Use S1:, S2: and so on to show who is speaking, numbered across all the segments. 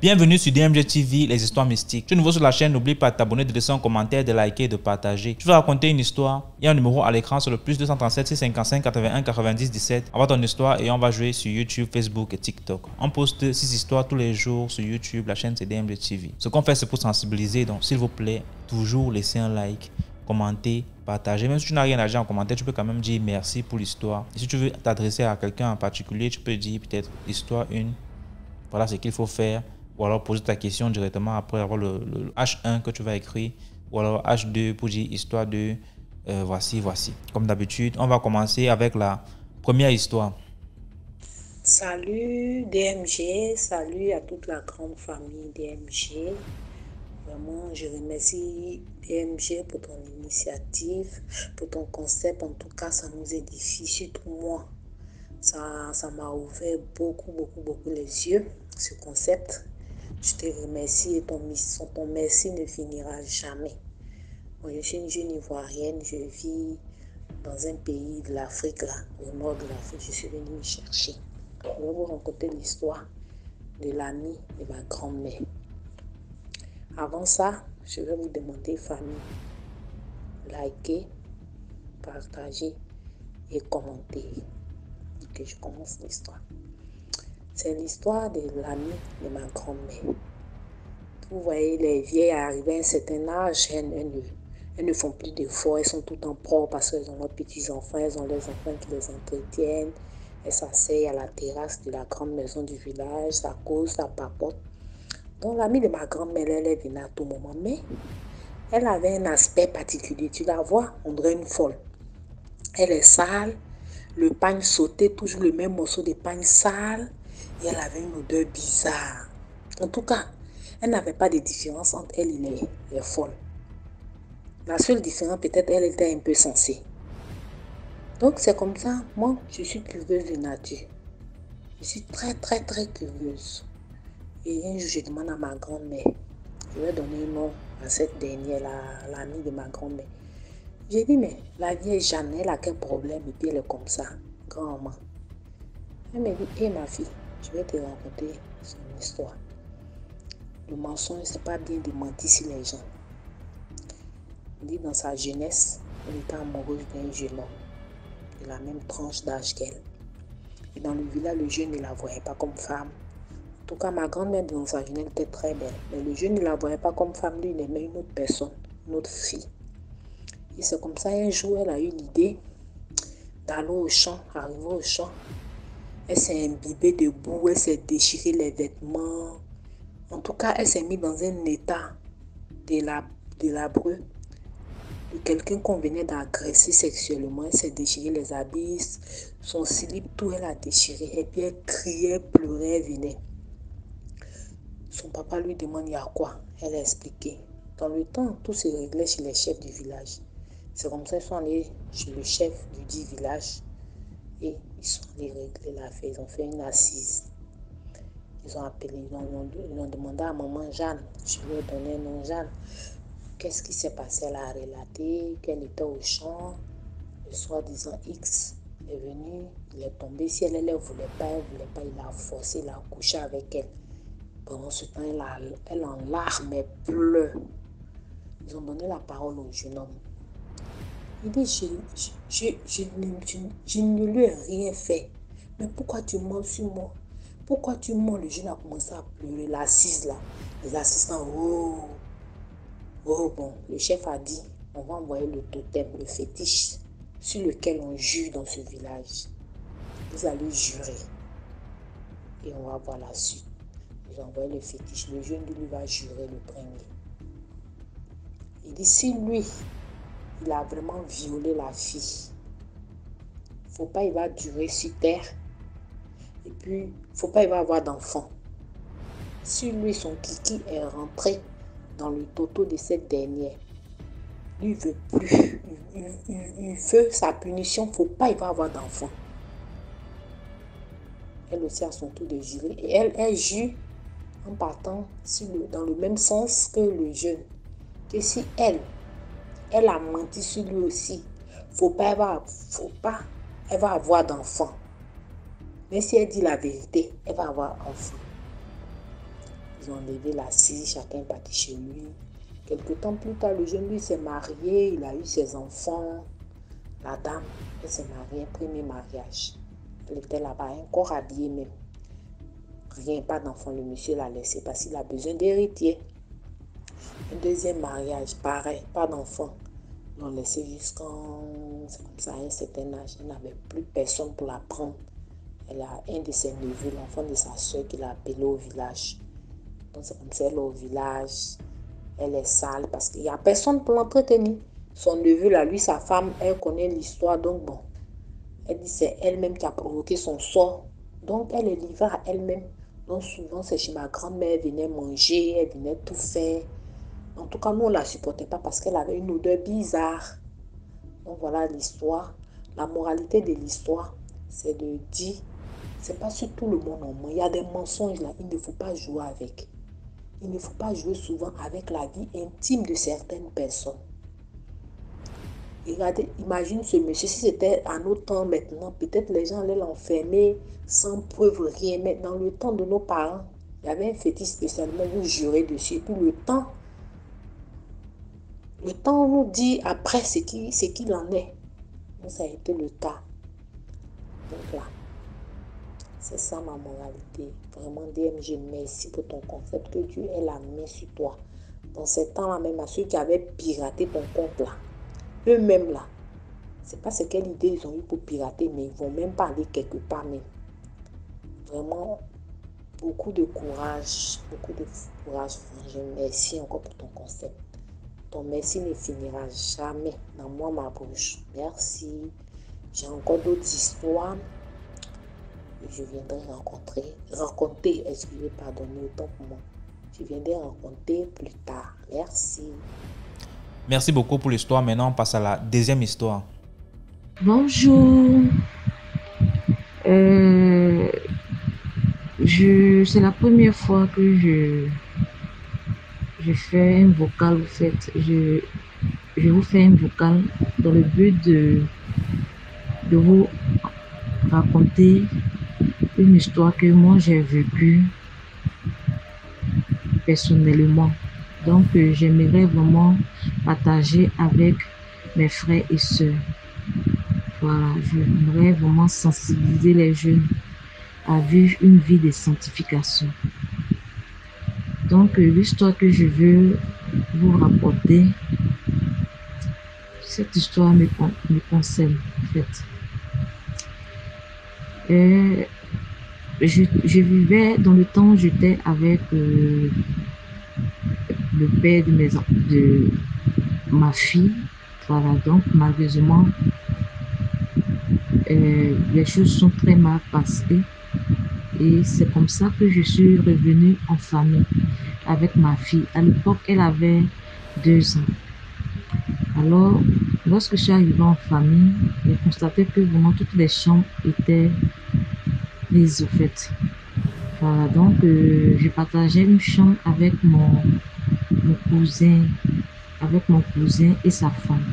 S1: Bienvenue sur DMG TV, les histoires mystiques. Si tu es nouveau sur la chaîne, n'oublie pas de t'abonner, de laisser un commentaire, de liker et de partager. Je vais raconter une histoire. Il y a un numéro à l'écran sur le plus 237 655 81 90 17. Envoie ton histoire et on va jouer sur YouTube, Facebook et TikTok. On poste 6 histoires tous les jours sur YouTube. La chaîne c'est DMG TV. Ce qu'on fait c'est pour sensibiliser. Donc s'il vous plaît, toujours laissez un like, commenter, partager. Même si tu n'as rien à dire en commentaire, tu peux quand même dire merci pour l'histoire. Et si tu veux t'adresser à quelqu'un en particulier, tu peux dire peut-être histoire 1. Voilà ce qu'il faut faire. Ou alors poser ta question directement après avoir le H1 que tu vas écrire. Ou alors H2 pour dire histoire 2. Voici. Comme d'habitude, on va commencer avec la première histoire.
S2: Salut DMG, salut à toute la grande famille DMG. Vraiment, je remercie DMG pour ton initiative, pour ton concept. En tout cas, ça nous édifie, surtout moi. Ça m'a ouvert beaucoup les yeux, ce concept. Je te remercie et ton merci ne finira jamais. Moi, je suis une jeune ivoirienne, je vis dans un pays de l'Afrique, là, au nord de l'Afrique. Je suis venue me chercher. Je vais vous raconter l'histoire de l'ami de ma grand-mère. Avant ça, je vais vous demander, famille, liker, partager et commenter. Ok, je commence l'histoire. C'est l'histoire de l'ami de ma grand-mère. Vous voyez, les vieilles arrivées à un certain âge, elles ne font plus d'efforts, elles sont tout le temps propres parce qu'elles ont leurs petits-enfants, elles ont leurs enfants qui les entretiennent. Elles s'asseyent à la terrasse de la grande maison du village, ça cause, ça papote. Donc l'amie de ma grand-mère, elle venait à tout moment, mais elle avait un aspect particulier. Tu la vois, on dirait une folle. Elle est sale, le pagne sautait, toujours le même morceau de pagne sale, et elle avait une odeur bizarre. En tout cas, elle n'avait pas de différence entre elle et les folles. La seule différence, peut-être, elle était un peu sensée. Donc, c'est comme ça, moi, je suis curieuse de nature. Je suis très curieuse. Et un jour, je demande à ma grand-mère, je vais donner un nom à cette dernière, l'amie de ma grand-mère. J'ai dit, mais la vieille Jeanne, elle a quel problème? Et puis elle est comme ça, grand-maman. Elle m'a dit, hé ma fille, je vais te raconter son histoire. Le mensonge, c'est pas bien de mentir sur les gens. Elle dit, dans sa jeunesse, elle était amoureuse d'un jeune homme de la même tranche d'âge qu'elle. Et dans le village, le jeune ne la voyait pas comme femme. En tout cas, ma grand-mère, dans sa jeunesse, était très belle. Mais le jeune ne la voyait pas comme femme, lui, il aimait une autre personne, une autre fille. Et c'est comme ça, un jour, elle a eu l'idée d'aller au champ, arriver au champ. Elle s'est imbibée de boue, elle s'est déchiré les vêtements. En tout cas, elle s'est mise dans un état délabreux de quelqu'un qu'on venait d'agresser sexuellement. Elle s'est déchiré les habits, son slip, tout, elle a déchiré. Et puis elle criait, pleurait, elle venait. Son papa lui demande, il y a quoi? Elle a expliqué. Dans le temps, tout se réglait chez les chefs du village. C'est comme ça qu'ils sont allés chez le chef du dit village et ils sont allés régler l'affaire. Ils ont fait une assise. Ils ont appelé, ils ont demandé à maman Jeanne. Je lui ai donné un nom Jeanne. Qu'est-ce qui s'est passé? Elle a relaté qu'elle était au champ. Le soi-disant X est venu. Il est tombé. Si elle ne voulait pas, il a forcé, il a couché avec elle. Pendant ce temps, elle en larmes, elle pleure. Ils ont donné la parole au jeune homme. Il dit, je ne lui ai rien fait. Mais pourquoi tu mens sur moi? Pourquoi tu mens? Le jeune a commencé à pleurer. L'assise là. Les assistants, oh bon. Le chef a dit, on va envoyer le totem, le fétiche, sur lequel on jure dans ce village. Vous allez jurer. Et on va voir la suite. Ils ont envoyé le fétiche. Le jeune, lui, va jurer le premier. Il dit, si lui, il a vraiment violé la fille, faut pas il va durer sur terre. Et puis, faut pas il va avoir d'enfant. Si lui, son kiki est rentré dans le toto de cette dernière, lui il veut plus. Il veut sa punition, faut pas il va avoir d'enfant. Elle aussi a son tour de jurer. Et elle jure en partant dans le même sens que le jeune. Que si elle a menti sur lui aussi, elle va avoir d'enfant. Mais si elle dit la vérité, elle va avoir enfant. Ils ont enlevé l'assise, chacun est parti chez lui. Quelque temps plus tard, le jeune lui s'est marié, il a eu ses enfants. La dame, elle s'est mariée, premier mariage. Elle était là-bas, encore habillée même. Rien, pas d'enfant, le monsieur l'a laissé parce qu'il a besoin d'héritier. Un deuxième mariage, pareil, pas d'enfant. Ils l'ont laissé jusqu'en... C'est comme ça, à un certain âge. Elle n'avait plus personne pour la prendre. Elle a un de ses neveux, l'enfant de sa soeur, qui l'a appelé au village. Donc c'est comme ça, elle est au village. Elle est sale parce qu'il n'y a personne pour l'entretenir. Son neveu, là, lui, sa femme, elle connaît l'histoire. Donc bon, elle dit c'est elle-même qui a provoqué son sort. Donc elle est livrée à elle-même. Donc souvent, c'est chez ma grand-mère, elle venait manger, elle venait tout faire. En tout cas, nous, on ne la supportait pas parce qu'elle avait une odeur bizarre. Donc voilà l'histoire. La moralité de l'histoire, c'est de dire, c'est pas sur tout le monde en moins. Il y a des mensonges là, il ne faut pas jouer avec. Il ne faut pas jouer souvent avec la vie intime de certaines personnes. Regardez, imagine ce monsieur, si c'était à nos temps maintenant, peut-être les gens allaient l'enfermer sans preuve, rien. Mais dans le temps de nos parents, il y avait un fétiche spécialement, vous jurez dessus. Et puis le temps nous dit après ce qu'il en est. Donc ça a été le cas. Donc là, c'est ça ma moralité. Vraiment, DMG, merci pour ton concept, que Dieu ait la main sur toi. Dans ces temps-là, même à ceux qui avaient piraté ton compte là, eux-mêmes là, c'est pas ce quelle idée ils ont eu pour pirater, mais ils vont même pas aller quelque part même. Vraiment, beaucoup de courage, frangin. Merci encore pour ton concept. Ton merci ne finira jamais dans moi, ma bouche. Merci. J'ai encore d'autres histoires que je viendrai raconter, excusez, pardonnez autant pour moi. Je viendrai raconter plus tard. Merci.
S1: Merci beaucoup pour l'histoire. Maintenant, on passe à la deuxième histoire.
S3: Bonjour. C'est la première fois que je fais un vocal. En fait, je vous fais un vocal dans le but de vous raconter une histoire que moi j'ai vécue personnellement. Donc, j'aimerais vraiment partager avec mes frères et sœurs. Voilà, j'aimerais vraiment sensibiliser les jeunes à vivre une vie de sanctification. Donc, l'histoire que je veux vous rapporter, cette histoire me concerne, en fait. Je vivais dans le temps où j'étais avec le père de ma fille. Voilà, donc malheureusement, les choses sont très mal passées. Et c'est comme ça que je suis revenue en famille avec ma fille. À l'époque, elle avait 2 ans. Alors, lorsque je suis arrivée en famille, j'ai constaté que vraiment toutes les chambres étaient prises au fait. Voilà, donc je partageais une chambre avec mon cousin et sa femme.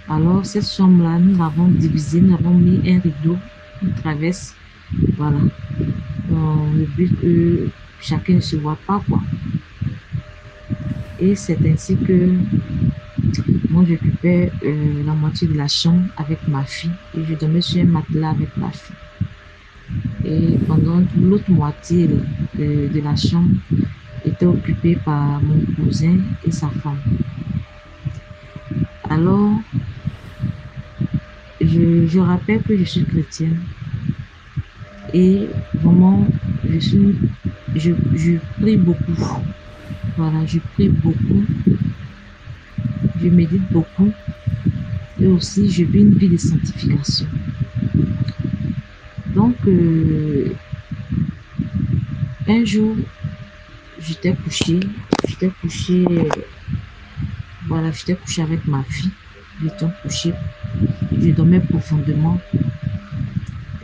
S3: Alors, cette chambre-là, nous l'avons divisée, nous avons mis un rideau, une traverse. Voilà. Le but que chacun ne se voit pas, quoi. Et c'est ainsi que moi j'occupais la moitié de la chambre avec ma fille et je dormais sur un matelas avec ma fille. Et pendant l'autre moitié de la chambre était occupée par mon cousin et sa femme. Alors, je rappelle que je suis chrétienne. Et vraiment, je prie beaucoup. Voilà, je prie beaucoup. Je médite beaucoup. Et aussi, je vis une vie de sanctification. Donc, un jour, j'étais couchée avec ma fille. J'étais couchée. Je dormais profondément.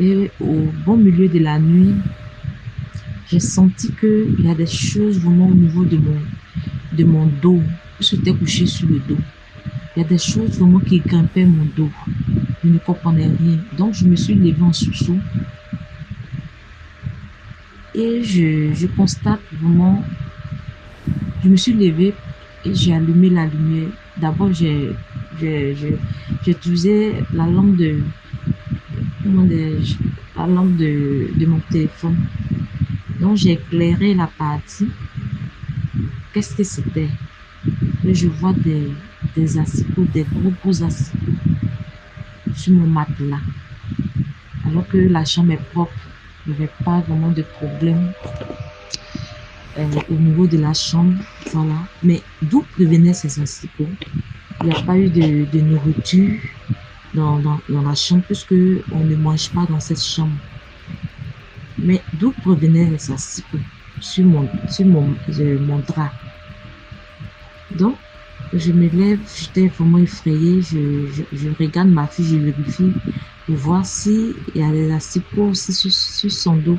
S3: Et au bon milieu de la nuit, j'ai senti qu'il y a des choses vraiment au niveau de mon dos. J'étais couchée sur le dos. Il y a des choses vraiment qui grimpaient mon dos. Je ne comprenais rien. Donc, je me suis levée en sursaut. Et je constate vraiment Je me suis levée et j'ai allumé la lumière. D'abord, j'ai utilisé la lampe comment dirais-je, la lampe de mon téléphone. Donc, j'ai éclairé la partie. Qu'est-ce que c'était? Et je vois des asticots, des gros asticots sur mon matelas. Alors que la chambre est propre, il n'y avait pas vraiment de problème au niveau de la chambre. Voilà. Mais d'où provenaient ces asticots? Il n'y a pas eu de nourriture dans la chambre puisque on ne mange pas dans cette chambre. Mais d'où provenaient les asticots sur mon drap? Donc, je me lève, j'étais vraiment effrayée. Je regarde ma fille, je vérifie pour voir s'il y a des asticots aussi sur son dos.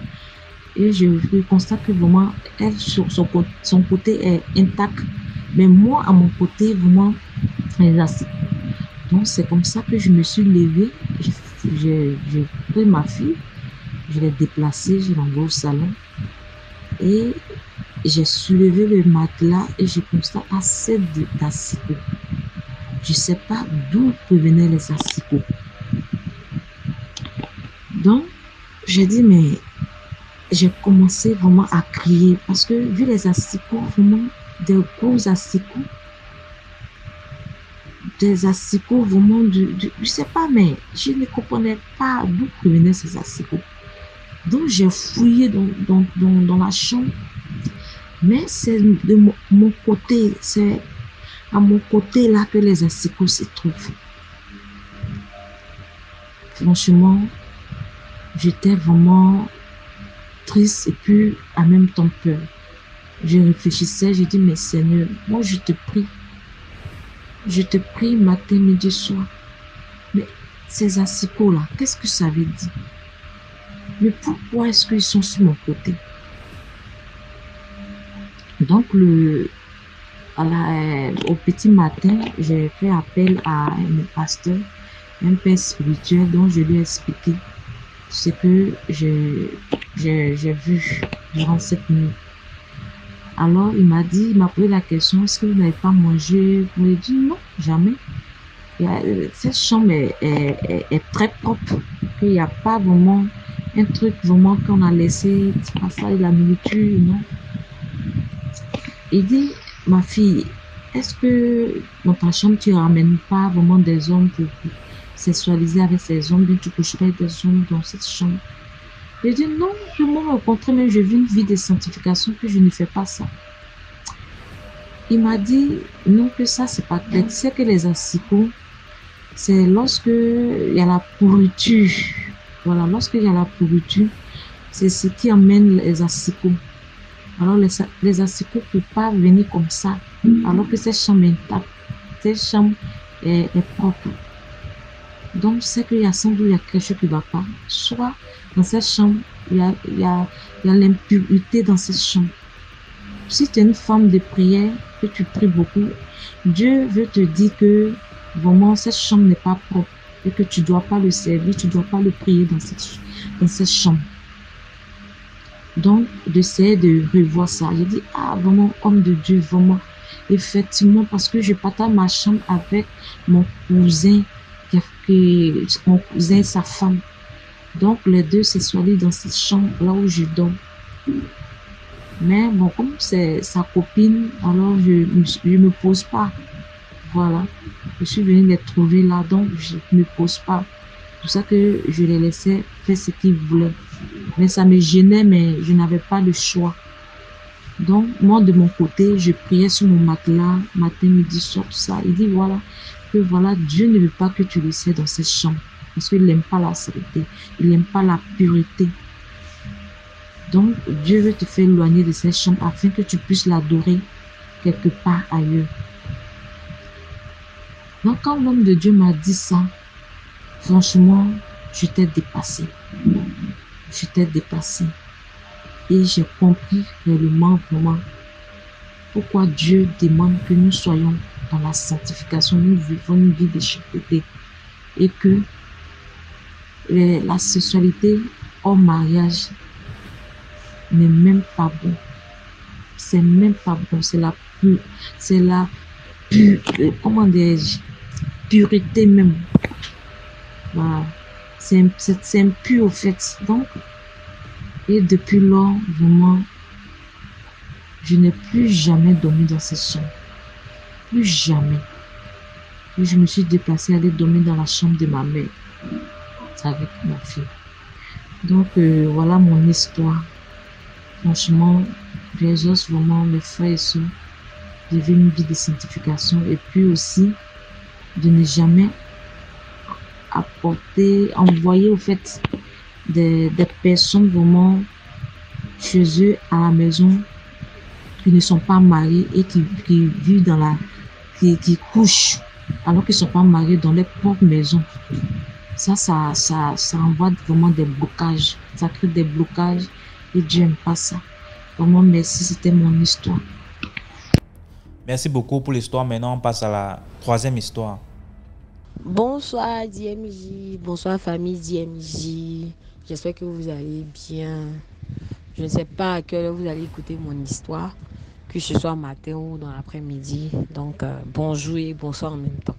S3: Et je constate que vraiment, elle, sur son côté est intact. Mais moi, à mon côté, vraiment, les asticots. Donc, c'est comme ça que je me suis levée. J'ai pris ma fille, je l'ai déplacée, je l'ai envoyée au salon. Et j'ai soulevé le matelas et je constate assez d'asticots. Je ne sais pas d'où provenaient les asticots. Donc, j'ai dit, mais j'ai commencé vraiment à crier parce que vu les asticots, vraiment des gros asticots, des asticots vraiment je sais pas, mais je ne comprenais pas d'où provenaient ces asticots. Donc, j'ai fouillé dans la chambre, mais c'est de mon côté, c'est à mon côté là que les asticots se trouvent. Franchement, j'étais vraiment triste et puis en même temps peur. Je réfléchissais, je dis, mais Seigneur, moi je te prie matin, midi, soir. Mais ces asticots là, qu'est-ce que ça veut dire? Mais pourquoi est-ce qu'ils sont sur mon côté? Donc, au petit matin, j'ai fait appel à mon pasteur, un père spirituel, dont je lui ai expliqué ce que j'ai vu durant cette nuit. Alors, il m'a posé la question, est-ce que vous n'avez pas mangé? Je lui ai dit non, jamais. Cette chambre est très propre. Il n'y a pas vraiment un truc vraiment qu'on a laissé, ça, la nourriture, non. Il dit, ma fille, est-ce que dans ta chambre, tu ne ramènes pas vraiment des hommes pour sexualiser avec ces hommes, bien tu coucherais avec des hommes dans cette chambre? Il dit, non, moi, au contraire, mais je vis une vie de sanctification, que je ne fais pas ça. Il m'a dit, non, que ça, c'est pas clair. Tu sais que les asticots, c'est lorsque il y a la pourriture. Voilà, lorsqu'il y a la pourriture, c'est ce qui amène les asticots. Alors, les asticots ne peuvent pas venir comme ça, alors que cette chambre est intacte, cette chambre est propre. Donc, c'est qu'il y a sans doute quelque chose qui ne va pas. Soit dans cette chambre, il y a l'impurité dans cette chambre. Si tu es une femme de prière, que tu pries beaucoup, Dieu veut te dire que vraiment cette chambre n'est pas propre et que tu ne dois pas le servir, tu ne dois pas le prier dans cette chambre. Donc, d'essayer de revoir ça. J'ai dit, ah, vraiment, homme de Dieu, vraiment, effectivement, parce que je partage ma chambre avec mon cousin, mon cousin et sa femme. Donc, les deux sexualisent dans cette chambre, là où je dors. Mais bon, comme c'est sa copine, alors je me pose pas. Voilà. Je suis venue les trouver là, donc je ne me pose pas. C'est pour ça que je les laissais faire ce qu'ils voulaient. Mais ça me gênait, mais je n'avais pas le choix. Donc, moi, de mon côté, je priais sur mon matelas, matin, midi, soir, tout ça. Il dit, voilà, que voilà, Dieu ne veut pas que tu le sais dans cette chambre. Parce qu'il n'aime pas la sainteté. Il n'aime pas la pureté. Donc, Dieu veut te faire éloigner de cette chambre afin que tu puisses l'adorer quelque part ailleurs. Donc, quand l'homme de Dieu m'a dit ça, franchement, j'étais dépassée. J'étais dépassée. Et j'ai compris réellement, vraiment, pourquoi Dieu demande que nous soyons dans la sanctification, nous vivons une vie de chasteté. Et que la sexualité hors mariage n'est même pas bon. c'est même pas bon. C'est la, comment dirais-je, pureté même. Voilà. C'est impur au fait. Donc, et depuis lors, vraiment, je n'ai plus jamais dormi dans cette chambre. Plus jamais. Et je me suis déplacée, aller dormir dans la chambre de ma mère avec ma fille. Donc, voilà mon histoire. Franchement, j'exhorte vraiment mes frères et sœurs de vivre une vie de sanctification et puis aussi de ne jamais envoyer au fait des personnes vraiment chez eux à la maison qui ne sont pas mariés et qui vivent qui couchent alors qu'ils ne sont pas mariés dans leur propre maison. Ça envoie vraiment des blocages. Ça crée des blocages et Dieu n'aime pas ça. Vraiment, merci, c'était mon histoire.
S1: Merci beaucoup pour l'histoire. Maintenant, on passe à la troisième histoire.
S4: Bonsoir DMJ, bonsoir famille DMJ. J'espère que vous allez bien. Je ne sais pas à quelle heure vous allez écouter mon histoire, que ce soit matin ou dans l'après-midi. Donc, bonjour et bonsoir en même temps.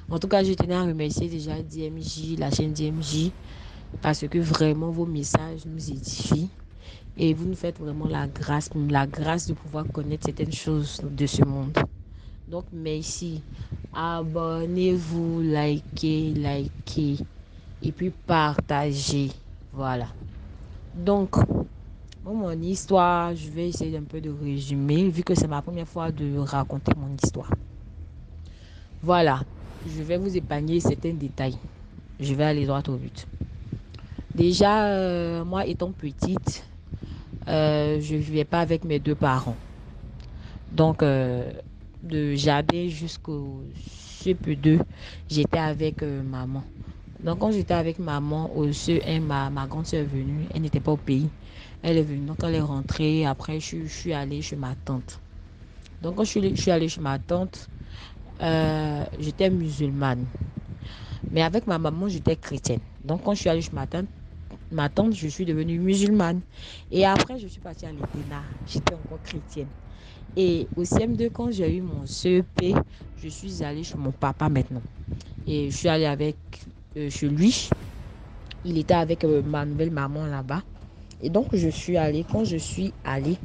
S4: En tout cas, je tenais à remercier déjà DMJ, la chaîne DMJ, parce que vraiment vos messages nous édifient. Et vous nous faites vraiment la grâce de pouvoir connaître certaines choses de ce monde. Donc, merci. Abonnez-vous, likez, et puis partagez. Voilà. Donc, mon histoire, je vais essayer d'un peu de résumer, vu que c'est ma première fois de raconter mon histoire. Voilà. Je vais vous épargner certains détails. Je vais aller droit au but. Déjà, moi étant petite, je ne vivais pas avec mes deux parents. Donc, de jardin jusqu'au CP2, j'étais avec maman. Donc, quand j'étais avec maman, au CE1, ma grande soeur est venue. Elle n'était pas au pays. Elle est venue. Donc, elle est rentrée. Après, je suis allée chez ma tante. Donc, quand je suis allée chez ma tante, j'étais musulmane. Mais avec ma maman, j'étais chrétienne. Donc, quand je suis allée chez ma tante, je suis devenue musulmane. Et après, je suis partie à l'internat. J'étais encore chrétienne. Et au CM2, quand j'ai eu mon CEP, je suis allée chez mon papa maintenant. Et je suis allée chez lui. Il était avec ma nouvelle maman là-bas. Et donc, je suis allée. Quand je suis allée,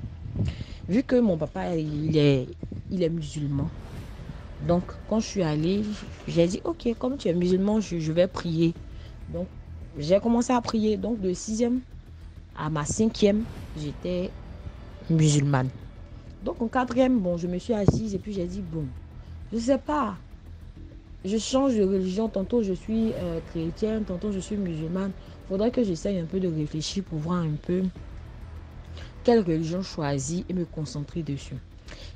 S4: vu que mon papa, il est musulman. Donc, quand je suis allée, j'ai dit, ok, comme tu es musulman, je vais prier. Donc, j'ai commencé à prier. Donc, de 6e à ma 5e, j'étais musulmane. Donc, en 4e, bon, je me suis assise et puis j'ai dit, bon, je ne sais pas. Je change de religion. Tantôt, je suis chrétienne, tantôt, je suis musulmane. Il faudrait que j'essaye un peu de réfléchir pour voir un peu quelle religion choisir et me concentrer dessus.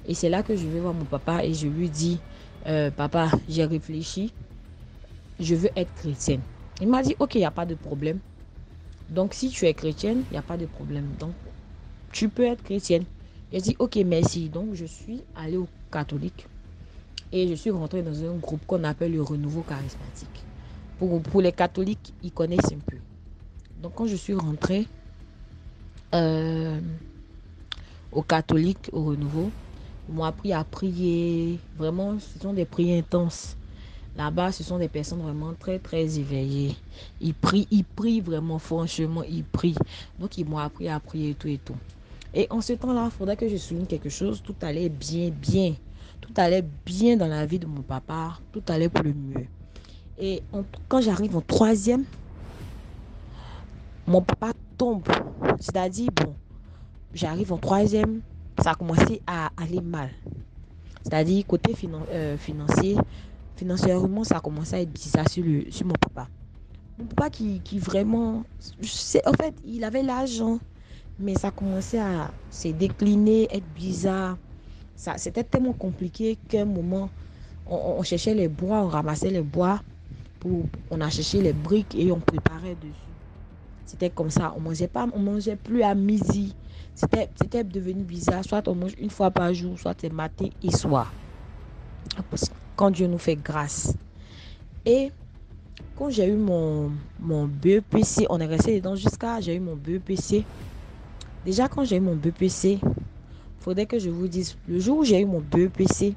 S4: Et c'est là que je vais voir mon papa et je lui dis, papa, j'ai réfléchi, je veux être chrétienne. Il m'a dit, ok, il n'y a pas de problème. Donc, si tu es chrétienne, il n'y a pas de problème. Donc, tu peux être chrétienne. J'ai dit, ok, merci. Donc, je suis allée au catholique et je suis rentrée dans un groupe qu'on appelle le renouveau charismatique. Pour les catholiques, ils connaissent un peu. Donc, quand je suis rentrée au catholique, au renouveau, ils m'ont appris à prier. Vraiment, ce sont des prières intenses. Là-bas, ce sont des personnes vraiment très, très éveillées. Ils prient vraiment, franchement, ils prient. Donc, ils m'ont appris à prier et tout et tout. Et en ce temps-là, il faudrait que je souligne quelque chose. Tout allait bien. Tout allait bien dans la vie de mon papa. Tout allait pour le mieux. Et quand j'arrive en 3e, mon papa tombe. C'est-à-dire, bon, j'arrive en 3e, ça a commencé à aller mal. C'est-à-dire, côté financier, financièrement, ça a commencé à être bizarre sur mon papa. Mon papa qui vraiment, en fait, il avait l'argent, mais ça commençait à se décliner, être bizarre. C'était tellement compliqué qu'à un moment, on cherchait les bois, on ramassait les bois, on a cherché les briques et on préparait dessus. C'était comme ça, on mangeait plus à midi. C'était devenu bizarre, soit on mange une fois par jour, soit c'est matin et soir. Quand Dieu nous fait grâce. Et quand j'ai eu mon BEPC, on est resté dedans j'ai eu mon BEPC. Déjà, quand j'ai eu mon BEPC, faudrait que je vous dise, le jour où j'ai eu mon BEPC,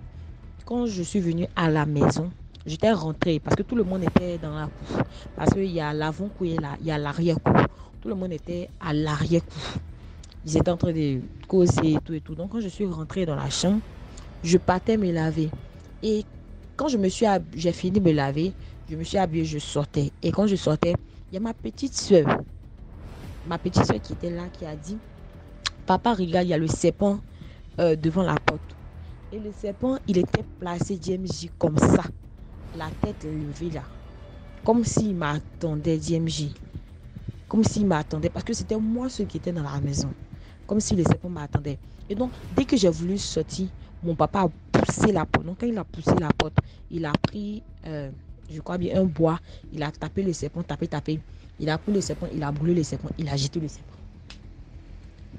S4: quand je suis venue à la maison, j'étais rentrée parce que tout le monde était dans la cour. Parce qu'il y a l'avant-cour et il y a l'arrière-cour. Tout le monde était à l'arrière-cour. Ils étaient en train de causer et tout et tout. Donc, quand je suis rentrée dans la chambre, je partais me laver. Et quand j'ai fini de me laver, je me suis habillée, je sortais. Et quand je sortais, il y a ma petite soeur qui était là, qui a dit, papa, regarde, il y a le serpent devant la porte. Et le serpent, il était placé, DMJ, comme ça. La tête levée là. Comme s'il m'attendait, DMJ. Comme s'il m'attendait. Parce que c'était moi ceux qui étaient dans la maison. Comme si le serpent m'attendait. Et donc, dès que j'ai voulu sortir, mon papa a poussé la porte. Donc, quand il a poussé la porte, il a pris, je crois bien, un bois. Il a tapé le serpent, tapé. Il a pris le serpent, il a brûlé le serpent, il a jeté le serpent.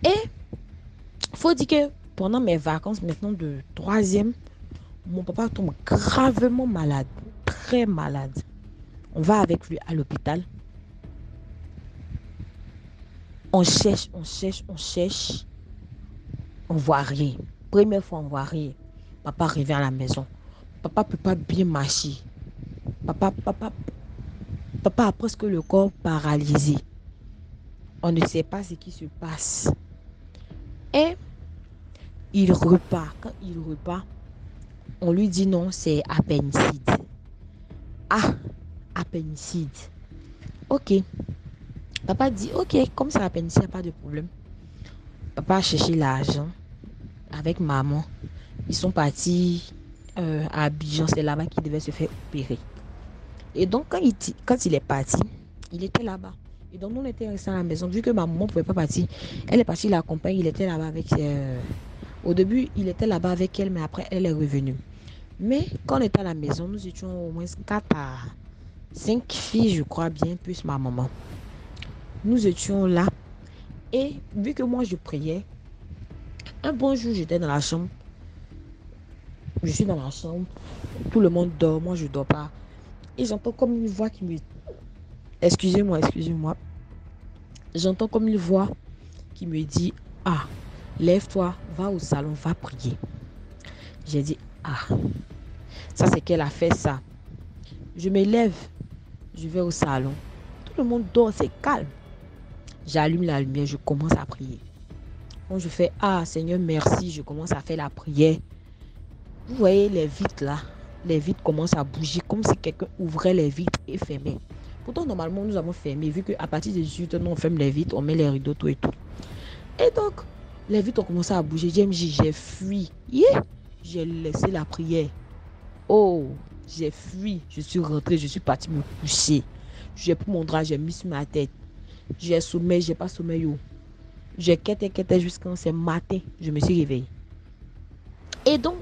S4: Et, faut dire que pendant mes vacances maintenant de 3e, mon papa tombe gravement malade, très malade. On va avec lui à l'hôpital. On cherche. On voit rien. Première fois, on voit rien. Papa revient à la maison. Papa ne peut pas bien marcher. Papa a presque le corps paralysé. On ne sait pas ce qui se passe. Et il repart. Quand il repart, on lui dit non, c'est appendicite. Ah, appendicite. Ok. Papa dit, ok, comme c'est appendicite, il n'y a pas de problème. Papa a cherché l'argent avec maman. Ils sont partis à Abidjan, c'est là-bas qu'il devait se faire opérer. Et donc, quand il est parti, il était là-bas. Et donc, nous, on était restés à la maison. Vu que ma maman ne pouvait pas partir, elle est partie l'accompagner. Il était là-bas avec... Au début, il était là-bas avec elle, mais après, elle est revenue. Mais quand on était à la maison, nous étions au moins 4 à 5 filles, je crois bien, plus ma maman. Nous étions là. Et vu que moi, je priais, un bon jour, j'étais dans la chambre. Je suis dans la chambre. Tout le monde dort. Moi, je ne dors pas. Et j'entends comme une voix qui me... Excusez-moi. J'entends comme une voix qui me dit, ah, lève-toi, va au salon, va prier. J'ai dit, ah, ça c'est qu'elle a fait ça. Je me lève, je vais au salon. Tout le monde dort, c'est calme. J'allume la lumière, je commence à prier. Quand je fais, ah Seigneur, merci, je commence à faire la prière. Vous voyez les vitres là, les vitres commencent à bouger comme si quelqu'un ouvrait les vitres et fermait. Pourtant, normalement, nous avons fermé, vu qu'à partir de 18h, nous on ferme les vitres, on met les rideaux, tout et tout. Et donc, les vitres ont commencé à bouger. J'ai fui. Yeah. J'ai laissé la prière. Oh, j'ai fui. Je suis rentrée, je suis partie me coucher. J'ai pris mon drap, j'ai mis sur ma tête. J'ai sommeil, j'ai pas sommeil. Oh. J'ai quitté jusqu'à ce matin. Je me suis réveillée. Et donc,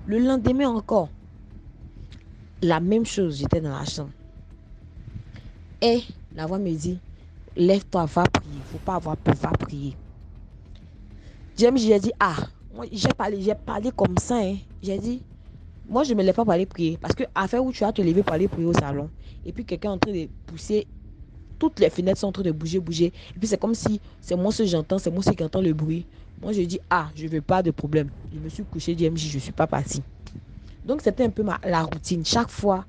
S4: le lendemain encore, la même chose, j'étais dans la chambre. Et la voix me dit, lève-toi, va prier. Il ne faut pas avoir peur, va prier. J'ai dit, ah, moi, j'ai parlé comme ça. Hein. J'ai dit, moi, je ne me lève pas pour aller prier. Parce que affaire où tu vas te lever pour aller prier au salon. Et puis, quelqu'un est en train de pousser. Toutes les fenêtres sont en train de bouger. Et puis, c'est comme si c'est moi ce que j'entends, c'est moi ce qui entend le bruit. Moi, je dis, ah, je ne veux pas de problème. Je me suis couché, DMJ, je ne suis pas partie. Donc, c'était un peu la routine. Chaque fois,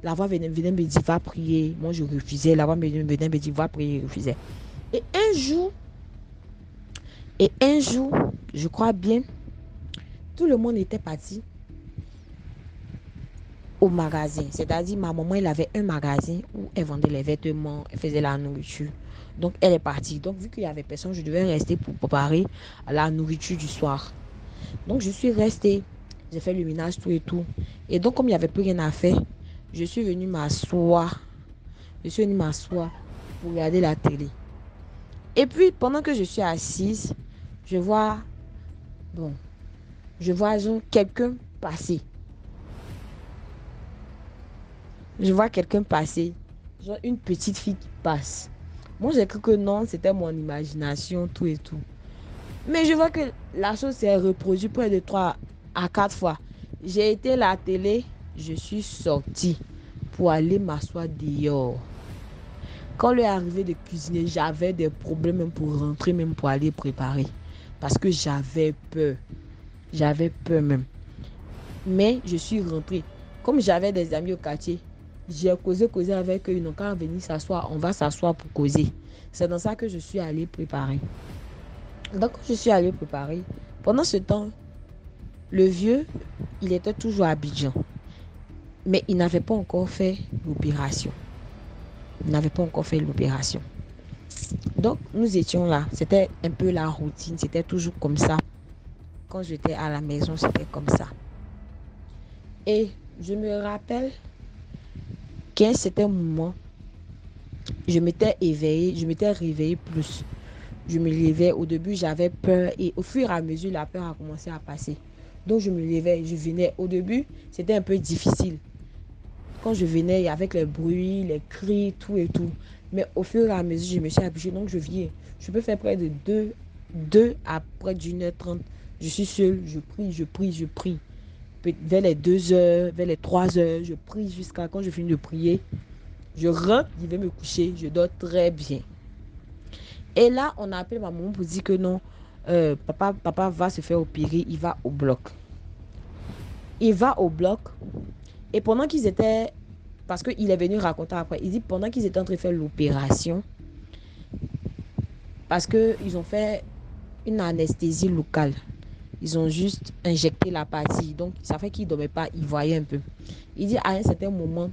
S4: la voix venait me dire, va prier. Moi, je refusais. La voix venait me dire, va prier. Je refusais. Et un jour, je crois bien, tout le monde était parti au magasin. C'est-à-dire, ma maman, elle avait un magasin où elle vendait les vêtements, elle faisait la nourriture. Donc, elle est partie. Donc, vu qu'il n'y avait personne, je devais rester pour préparer la nourriture du soir. Donc, je suis restée. J'ai fait le ménage, tout et tout. Et donc, comme il n'y avait plus rien à faire, je suis venue m'asseoir. Pour regarder la télé. Et puis, pendant que je suis assise, je vois quelqu'un passer. Genre une petite fille qui passe. Moi, j'ai cru que non, c'était mon imagination, tout et tout. Mais je vois que la chose s'est reproduite près de 3 à 4 fois. J'ai été à la télé, je suis sortie pour aller m'asseoir dehors. Quand l'heure est arrivée de cuisiner, j'avais des problèmes même pour rentrer, même pour aller préparer. parce que j'avais peur. J'avais peur même. Mais je suis rentrée. Comme j'avais des amis au quartier, j'ai causé avec eux. Ils n'ont qu'à venir s'asseoir. On va s'asseoir pour causer. C'est dans ça que je suis allée préparer. Donc, je suis allée préparer. Pendant ce temps, le vieux, il était toujours à Abidjan. Mais il n'avait pas encore fait l'opération. Donc, nous étions là. C'était un peu la routine. C'était toujours comme ça. Quand j'étais à la maison, c'était comme ça. Et je me rappelle qu'à un certain moment, je m'étais réveillée plus. Je me levais. Au début, j'avais peur. Et au fur et à mesure, la peur a commencé à passer. Donc, je me levais. Je venais. Au début, c'était un peu difficile. Quand je venais, avec les bruits, les cris, tout et tout. Mais au fur et à mesure, je me suis habituée. Donc, je viens. Je peux faire près de 2 à près d'1h30. Je suis seule. Je prie. Vers les 2h, vers les 3h, je prie jusqu'à quand je finis de prier. Je rentre, je vais me coucher. Je dors très bien. Et là, on a appelé ma maman pour dire que non, papa va se faire opérer. Il va au bloc. Et pendant qu'ils étaient, parce qu'il est venu raconter après, il dit pendant qu'ils étaient en train de faire l'opération, parce qu'ils ont fait une anesthésie locale. Ils ont juste injecté la partie. Donc, ça fait qu'il ne dormait pas, il voyait un peu. Il dit à un certain moment,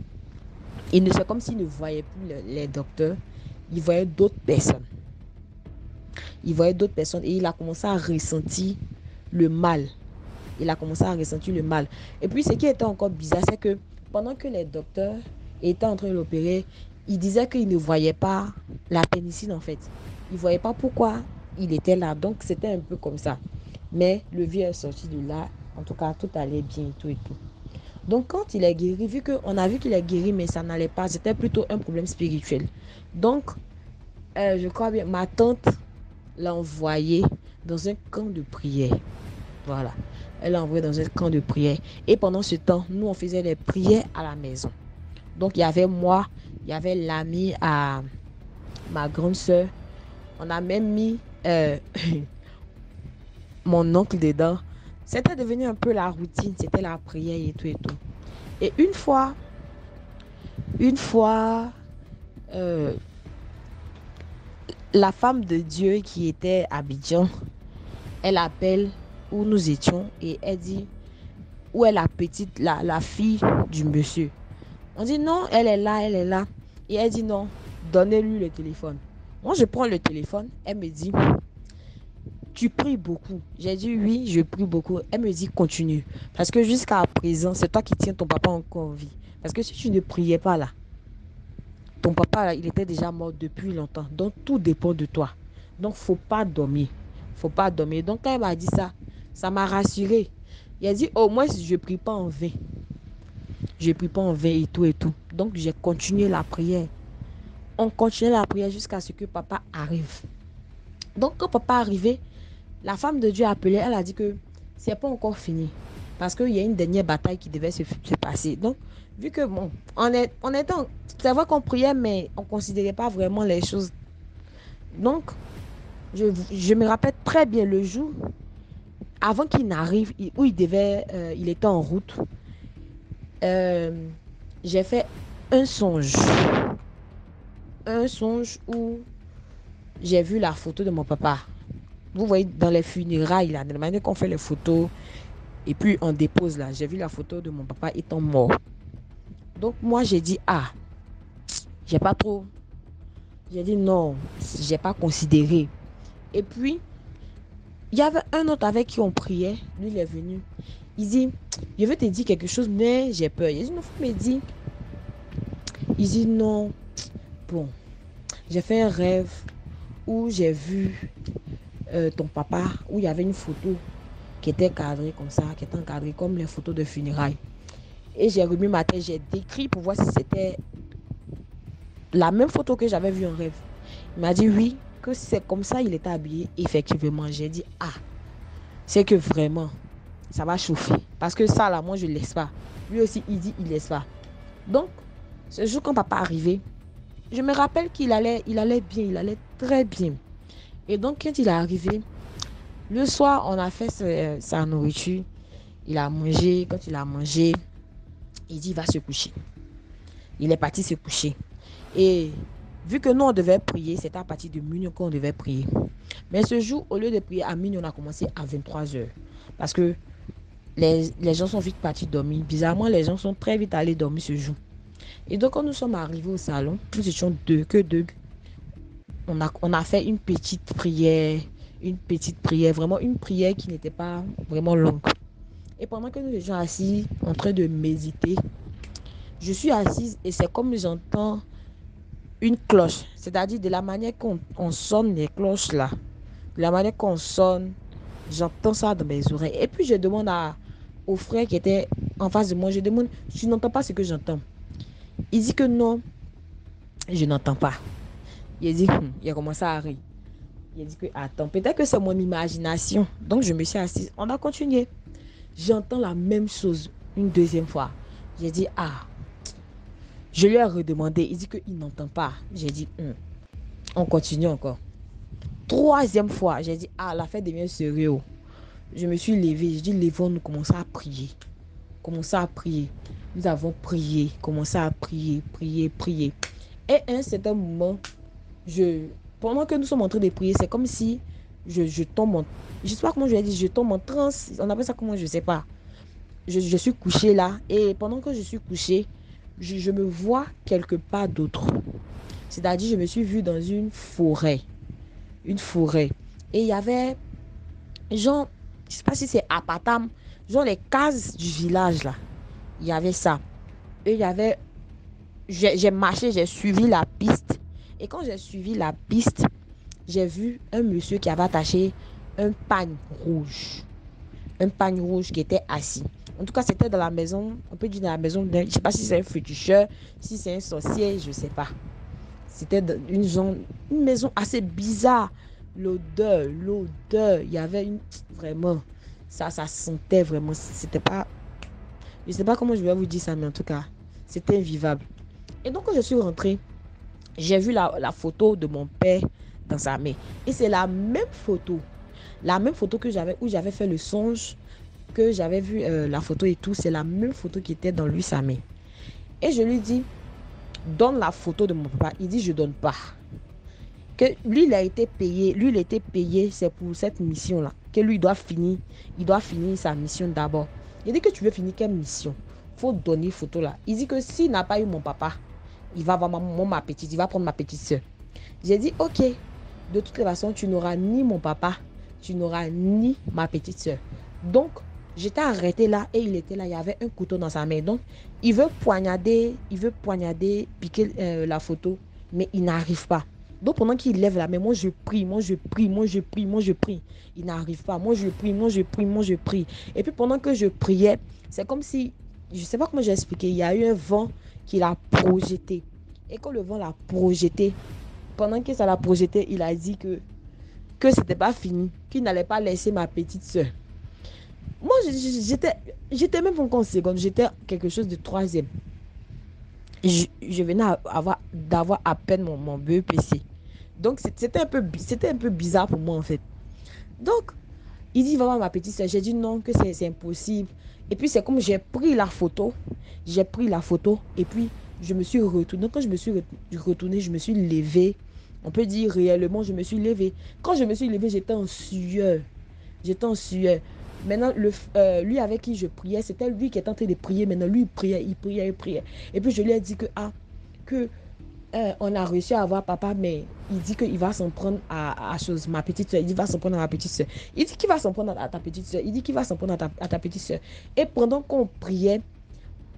S4: c'est comme s'il ne voyait plus les docteurs, il voyait d'autres personnes. Et il a commencé à ressentir le mal. Et puis, ce qui était encore bizarre, c'est que pendant que les docteurs étaient en train de l'opérer, ils disaient qu'ils ne voyaient pas la pénicille en fait. Ils ne voyaient pas pourquoi il était là. Donc, c'était un peu comme ça. Mais le vieux est sorti de là. En tout cas, tout allait bien et tout et tout. Donc, quand il est guéri, on a vu qu'il est guéri, mais ça n'allait pas. C'était plutôt un problème spirituel. Donc, je crois bien, ma tante l'a envoyé dans un camp de prière. Voilà. Elle l'a envoyé dans un camp de prière. Et pendant ce temps, nous, on faisait les prières à la maison. Donc, il y avait moi, il y avait l'ami à ma grande soeur. On a même mis mon oncle dedans. C'était devenu un peu la routine. C'était la prière et tout et tout. Et une fois, la femme de Dieu qui était à Abidjan, elle appelle où nous étions et elle dit où est la petite, la fille du monsieur. On dit non, elle est là. Et elle dit non, donnez-lui le téléphone. Moi, je prends le téléphone, elle me dit tu pries beaucoup. J'ai dit oui, je prie beaucoup. Elle me dit continue. Parce que jusqu'à présent, c'est toi qui tiens ton papa encore en vie. Parce que si tu ne priais pas là, ton papa, là, il était déjà mort depuis longtemps. Donc, tout dépend de toi. Donc, faut pas dormir. Donc, quand elle m'a dit ça, ça m'a rassurée. Il a dit, au moins, je ne prie pas en vain. Et tout et tout. Donc, j'ai continué la prière. On continuait la prière jusqu'à ce que papa arrive. Donc, quand papa arrivait, la femme de Dieu a appelé. Elle a dit que c'est pas encore fini. Parce qu'il y a une dernière bataille qui devait se passer. Donc, vu que, bon, c'est vrai qu'on priait, mais on ne considérait pas vraiment les choses. Donc, je me rappelle très bien le jour, avant qu'il n'arrive, où il était en route, j'ai fait un songe. Un songe où j'ai vu la photo de mon papa. Vous voyez, dans les funérailles, là, de la manière qu'on fait les photos, et puis on dépose là, j'ai vu la photo de mon papa étant mort. Donc moi j'ai dit j'ai dit non, j'ai pas considéré. Et puis il y avait un autre avec qui on priait, lui il est venu. Il dit je veux te dire quelque chose mais j'ai peur. Il dit non, faut me dire. Il dit non. Bon, j'ai fait un rêve où j'ai vu ton papa, où il y avait une photo qui était cadrée comme ça, qui était encadrée comme les photos de funérailles. Et j'ai remis ma tête, j'ai décrit pour voir si c'était la même photo que j'avais vue en rêve. Il m'a dit oui, que c'est comme ça il était habillé. Effectivement, j'ai dit c'est que vraiment, ça va chauffer. Parce que ça là, moi je ne laisse pas. Lui aussi, il dit il laisse pas. Donc, ce jour quand papa arrivait, je me rappelle qu'il allait bien, il allait très bien. Et donc, quand il est arrivé, Le soir, on a fait sa nourriture. Il a mangé. Quand il a mangé, il dit, il va se coucher. Il est parti se coucher. Et vu que nous, on devait prier, c'était à partir de minuit qu'on devait prier. Mais ce jour, au lieu de prier à minuit, on a commencé à 23h. Parce que les gens sont vite partis dormir. Bizarrement, les gens sont très vite allés dormir ce jour. Et donc, quand nous sommes arrivés au salon, nous étions deux. On a fait une petite prière, vraiment une prière qui n'était pas vraiment longue. Et pendant que nous étions assis en train de méditer, je suis assise et c'est comme j'entends une cloche. C'est-à-dire de la manière qu'on sonne les cloches là, de la manière qu'on sonne, j'entends ça dans mes oreilles. Et puis je demande au frère qui était en face de moi, je demande, tu n'entends pas ce que j'entends? Il dit que non, je n'entends pas. Il dit, il a commencé à rire. Il a dit que, attends, peut-être que c'est mon imagination. Donc, je me suis assise. On a continué. J'entends la même chose une deuxième fois. J'ai dit, je lui ai redemandé. Il dit qu'il n'entend pas. J'ai dit, on continue encore. Troisième fois, j'ai dit, la fête devient sérieuse. Je me suis levée. J'ai dit, levons, nous commençons à prier. Nous avons prié, commencé à prier. Et à un certain moment, pendant que nous sommes en train de prier, c'est comme si je tombe en... Je ne sais pas comment je vais dire, je tombe en transe. On appelle ça comment, je ne sais pas. Je suis couchée là. Et pendant que je suis couchée, je me vois quelque part d'autre. C'est-à-dire, je me suis vue dans une forêt. Et il y avait, genre, je ne sais pas si c'est Apatam, genre les cases du village là. Il y avait ça. Et il y avait... J'ai marché, j'ai suivi la piste. Et quand j'ai suivi la piste, j'ai vu un monsieur qui avait attaché un pagne rouge. Qui était assis. En tout cas, c'était dans la maison, on peut dire dans la maison, je ne sais pas si c'est un féticheur, si c'est un sorcier, je ne sais pas. C'était une maison assez bizarre. L'odeur, il y avait vraiment, ça sentait vraiment, c'était pas, je ne sais pas comment je vais vous dire ça, mais en tout cas, c'était invivable. Et donc, quand je suis rentrée, j'ai vu la photo de mon père dans sa main. Et c'est la même photo que j'avais, où j'avais fait le songe, que j'avais vu la photo et tout. C'est la même photo qui était dans lui, sa main. Et je lui dis, donne la photo de mon papa. Il dit, je donne pas. Que lui, il a été payé, c'est pour cette mission-là. Que lui, il doit finir sa mission d'abord. Il dit que tu veux finir quelle mission? Faut donner photo là. Il dit que s'il n'a pas eu mon papa, il va voir ma petite, il va prendre ma petite soeur. J'ai dit, ok, de toute façon, tu n'auras ni mon papa, tu n'auras ni ma petite soeur. Donc, j'étais arrêtée là et il était là, il y avait un couteau dans sa main. Donc, il veut poignarder, piquer la photo, mais il n'arrive pas. Donc, pendant qu'il lève la main, moi je prie. Il n'arrive pas. Moi je prie. Et puis, pendant que je priais, c'est comme si, je ne sais pas comment j'ai expliqué, il y a eu un vent qui l'a projeté. Et quand le vent l'a projeté, pendant que ça l'a projeté, il a dit que c'était pas fini, qu'il n'allait pas laisser ma petite soeur. Moi, j'étais même encore en seconde, j'étais quelque chose de troisième. Je venais d'avoir à peine mon BEPC. Donc, c'était un peu bizarre pour moi, en fait. Donc, il dit, va voir ma petite soeur. J'ai dit non, que c'est impossible. Et puis, c'est comme j'ai pris la photo. Et puis, je me suis retournée. Donc, quand je me suis retournée, je me suis levée. On peut dire réellement, je me suis levée. Quand je me suis levée, j'étais en sueur. Maintenant, lui avec qui je priais, c'était lui qui était en train de prier. Maintenant, lui, il priait. Et puis, je lui ai dit on a réussi à avoir papa, mais il dit qu'il va s'en prendre à ma petite soeur. Il dit qu'il va s'en prendre à ma petite soeur. Il dit qu'il va s'en prendre à ta petite soeur. Il dit qu'il va s'en prendre à ta petite soeur. Et pendant qu'on priait,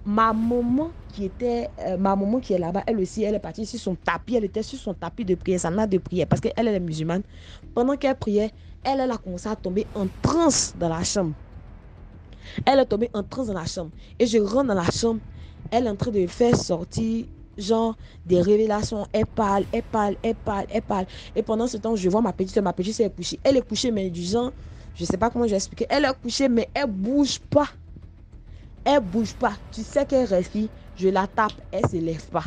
S4: ma maman qui est là-bas, elle aussi, elle est partie sur son tapis. Elle était sur son tapis de prière, ça n'a de prière, parce qu'elle est musulmane. Pendant qu'elle priait, elle a commencé à tomber en transe dans la chambre. Et je rentre dans la chambre. Elle est en train de faire sortir genre des révélations. Elle parle. Et pendant ce temps, je vois ma petite soeur est couchée. Elle est couchée, mais du genre, je sais pas comment je vais expliquer. Elle est couchée, mais elle bouge pas. Tu sais qu'elle respire. Je la tape, elle se lève pas.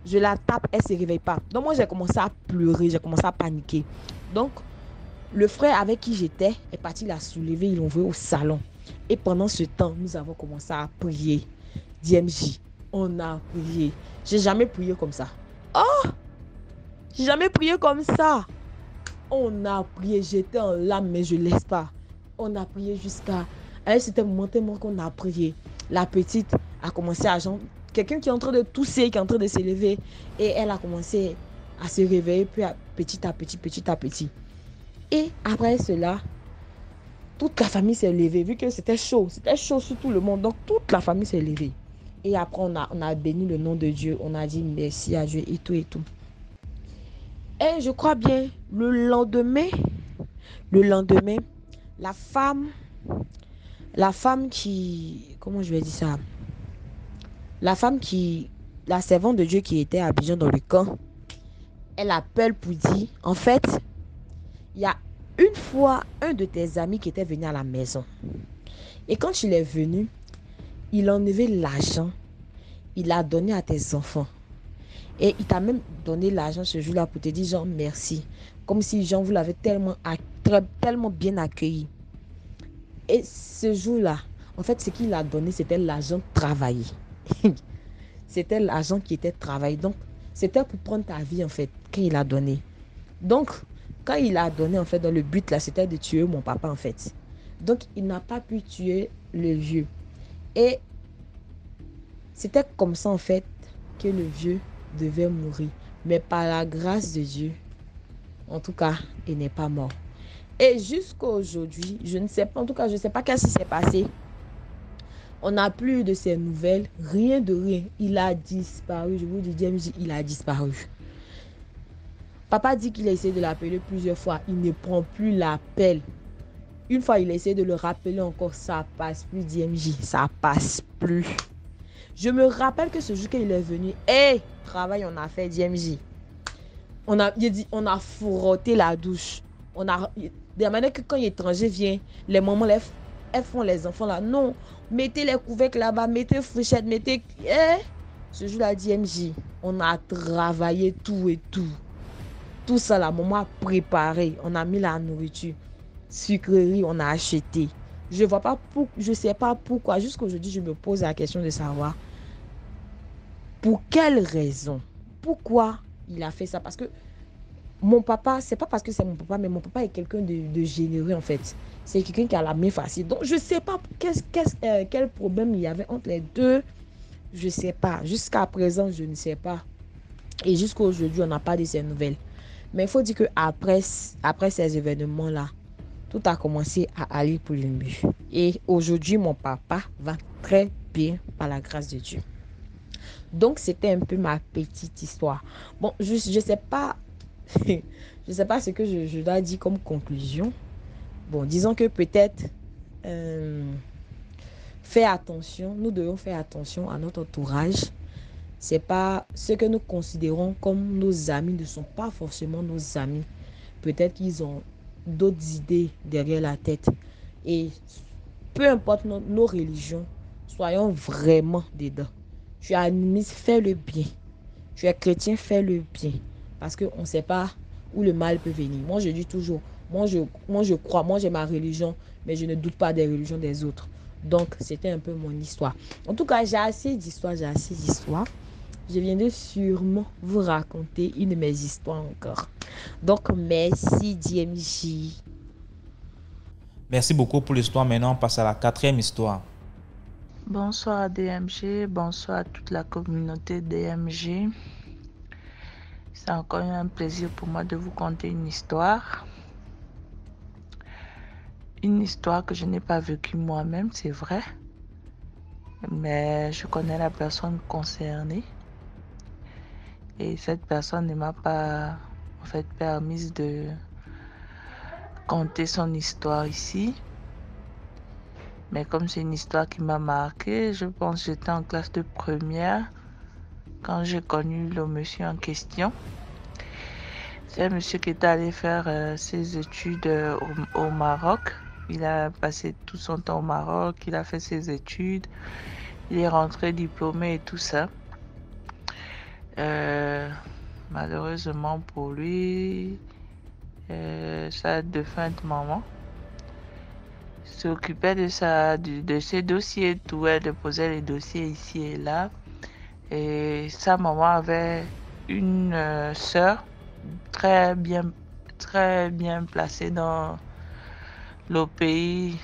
S4: Je la tape, elle se réveille pas. Donc moi, j'ai commencé à pleurer, j'ai commencé à paniquer. Donc, Le frère avec qui j'étais est parti la soulever, ils l'ont envoyé au salon. Et pendant ce temps, nous avons commencé à prier. DMJ, on a prié. J'ai jamais prié comme ça. Oh! J'ai jamais prié comme ça. On a prié, j'étais en larmes, mais je ne laisse pas. On a prié jusqu'à... C'était un moment tellement qu'on a prié. La petite a commencé à... Quelqu'un qui est en train de tousser, qui est en train de s'élever. Et elle a commencé à se réveiller petit à petit. Et après cela, toute la famille s'est levée, vu que c'était chaud sur tout le monde. Donc, toute la famille s'est levée. Et après, on a béni le nom de Dieu. On a dit merci à Dieu et tout et tout. Et je crois bien, le lendemain, la femme qui... Comment je vais dire ça? La servante de Dieu qui était à Abidjan dans le camp, elle appelle pour dire, en fait, il y a une fois un de tes amis qui était venu à la maison. Et quand il est venu, il a enlevé l'argent. Il l'a donné à tes enfants. Et il t'a même donné l'argent ce jour-là pour te dire, genre, merci. Comme si, genre, vous l'avez tellement bien accueilli. Et ce jour-là, en fait, ce qu'il a donné, c'était l'argent travaillé. C'était l'argent qui était travaillé. Donc, c'était pour prendre ta vie, en fait, qu'il a donné. Donc, quand il a donné, en fait, dans le but, là, c'était de tuer mon papa, en fait. Donc, il n'a pas pu tuer le vieux. Et c'était comme ça, en fait, que le vieux devait mourir. Mais par la grâce de Dieu, en tout cas, il n'est pas mort. Et jusqu'à aujourd'hui, je ne sais pas, en tout cas, je ne sais pas qu'est-ce qui s'est passé. On n'a plus de ses nouvelles, rien de rien. Il a disparu, je vous dis, DMJ, il a disparu. Papa dit qu'il a essayé de l'appeler plusieurs fois. Il ne prend plus l'appel. Une fois, il a essayé de le rappeler encore. Ça passe plus, DMJ. Ça passe plus. Je me rappelle que ce jour qu'il est venu, travail, on a fait, DMJ. On a frotté la douche. De la manière que quand l'étranger vient, les mamans, elles font les enfants là. Non, mettez les couvercles là-bas, mettez fourchettes, mettez... Ce jour-là, DMJ, on a travaillé tout et tout. Tout ça, la maman a préparé. On a mis la nourriture. Sucrerie, on a acheté. Je ne sais pas pourquoi. Jusqu'aujourd'hui, je me pose la question de savoir pour quelle raison. Pourquoi il a fait ça? Parce que mon papa, c'est pas parce que c'est mon papa, mais mon papa est quelqu'un de généreux en fait. C'est quelqu'un qui a la main facile. Donc, je ne sais pas quel problème il y avait entre les deux. Je ne sais pas. Jusqu'à présent, je ne sais pas. Et jusqu'à aujourd'hui, on n'a pas de ces nouvelles. Mais il faut dire qu'après ces événements-là, tout a commencé à aller pour le mieux. Et aujourd'hui, mon papa va très bien par la grâce de Dieu. Donc, c'était un peu ma petite histoire. Bon, je ne sais pas, je sais pas ce que je dois dire comme conclusion. Bon, disons que peut-être nous devons faire attention à notre entourage. C'est pas ce que nous considérons comme nos amis ne sont pas forcément nos amis. Peut-être qu'ils ont d'autres idées derrière la tête. Et peu importe nos religions, soyons vraiment dedans. Tu es animiste, fais le bien. Tu es chrétien, fais le bien. Parce qu'on ne sait pas où le mal peut venir. Moi, je dis toujours, moi je crois, moi j'ai ma religion, mais je ne doute pas des religions des autres. Donc, c'était un peu mon histoire. En tout cas, j'ai assez d'histoires. Je viendrai sûrement vous raconter une de mes histoires encore. Donc, merci DMJ.
S1: Merci beaucoup pour l'histoire. Maintenant, on passe à la 4e histoire.
S5: Bonsoir DMG, bonsoir à toute la communauté DMG. C'est encore un plaisir pour moi de vous conter une histoire. Une histoire que je n'ai pas vécue moi-même, c'est vrai. Mais je connais la personne concernée. Et cette personne ne m'a pas en fait permise de conter son histoire ici. Mais comme c'est une histoire qui m'a marquée, je pense que j'étais en classe de première quand j'ai connu le monsieur en question. C'est un monsieur qui est allé faire ses études au Maroc. Il a passé tout son temps au Maroc, il a fait ses études, il est rentré diplômé et tout ça. Malheureusement pour lui, sa défunte maman, s'occupait de ses dossiers, tout, elle déposait les dossiers ici et là. Et sa maman avait une sœur très bien placée dans le pays,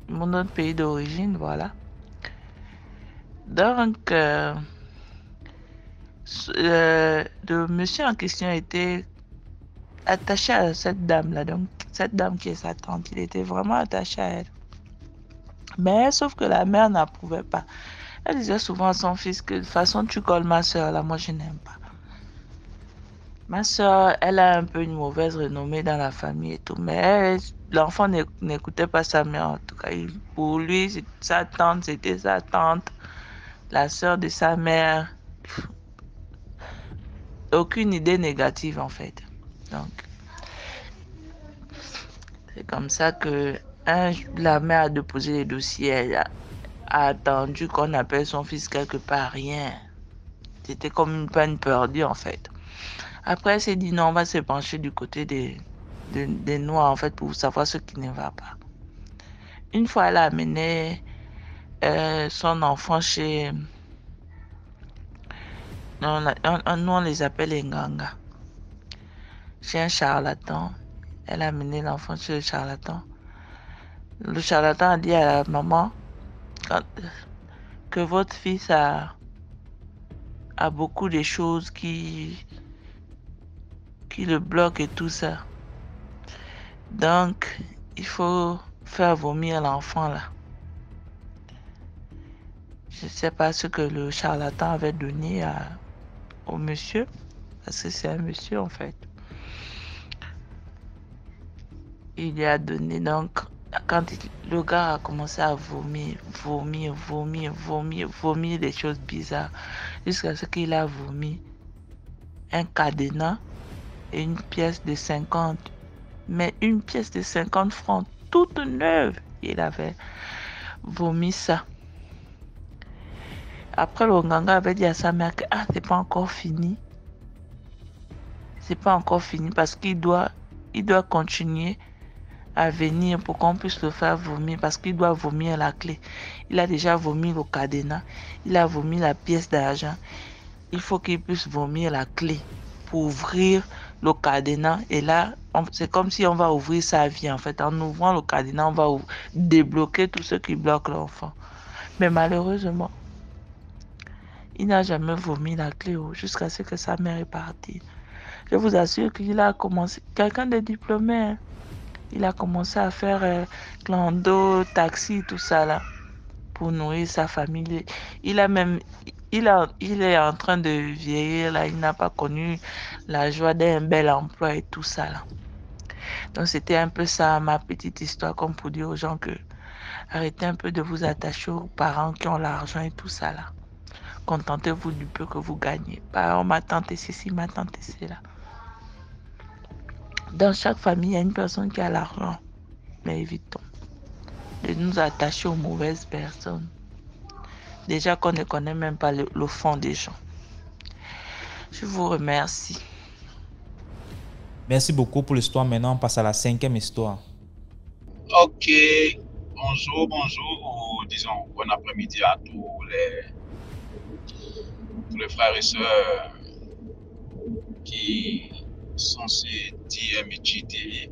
S5: mon autre pays d'origine, voilà. Donc, le monsieur en question était attaché à cette dame-là. Donc, cette dame qui est sa tante, il était vraiment attaché à elle. Mais sauf que la mère n'approuvait pas. Elle disait souvent à son fils que de toute façon, tu colles ma soeur, là, moi je n'aime pas. Ma soeur, elle a un peu une mauvaise renommée dans la famille et tout, mais l'enfant n'écoutait pas sa mère en tout cas. Pour lui, sa tante, c'était sa tante, la soeur de sa mère. Aucune idée négative en fait. Donc, c'est comme ça que la mère a déposé les dossiers. Elle a attendu qu'on appelle son fils quelque part, rien. C'était comme une peine perdue en fait. Après, elle s'est dit non, on va se pencher du côté des Noirs en fait pour savoir ce qui ne va pas. Une fois, elle a amené son enfant chez... nous, on les appelle les Nganga. Chez un charlatan. Elle a amené l'enfant chez le charlatan. Le charlatan a dit à la maman que votre fils a beaucoup de choses qui le bloquent et tout ça. Donc, il faut faire vomir l'enfant là. Je ne sais pas ce que le charlatan avait donné au monsieur, parce que c'est un monsieur en fait. Il lui a donné donc, quand le gars a commencé à vomir des choses bizarres, jusqu'à ce qu'il a vomi un cadenas et une pièce de 50, mais une pièce de 50 francs, toute neuve. Il avait vomi ça. Après, le Nganga avait dit à sa mère que c'est pas encore fini. C'est pas encore fini parce qu'il doit continuer à venir pour qu'on puisse le faire vomir parce qu'il doit vomir la clé. Il a déjà vomi le cadenas, il a vomi la pièce d'argent. Il faut qu'il puisse vomir la clé pour ouvrir le cadenas. Et là, c'est comme si on va ouvrir sa vie en fait. En ouvrant le cadenas, on va débloquer tout ce qui bloque l'enfant. Mais malheureusement, il n'a jamais vomi la clé jusqu'à ce que sa mère est partie. Je vous assure qu'il a commencé, quelqu'un de diplômé, hein. Il a commencé à faire clando, taxi, tout ça là, pour nourrir sa famille. Il est en train de vieillir là, il n'a pas connu la joie d'un bel emploi et tout ça là. Donc c'était un peu ça ma petite histoire, comme pour dire aux gens que arrêtez un peu de vous attacher aux parents qui ont l'argent et tout ça là. Contentez-vous du peu que vous gagnez. Pas ma tante est ceci, ma tante est cela. Dans chaque famille, il y a une personne qui a l'argent. Mais évitons de nous attacher aux mauvaises personnes. Déjà qu'on ne connaît même pas le fond des gens. Je vous remercie.
S1: Merci beaucoup pour l'histoire. Maintenant, on passe à la 5e histoire.
S6: Ok. Bonjour, ou disons bon après-midi à tous les frères et sœurs qui sont sur DMG TV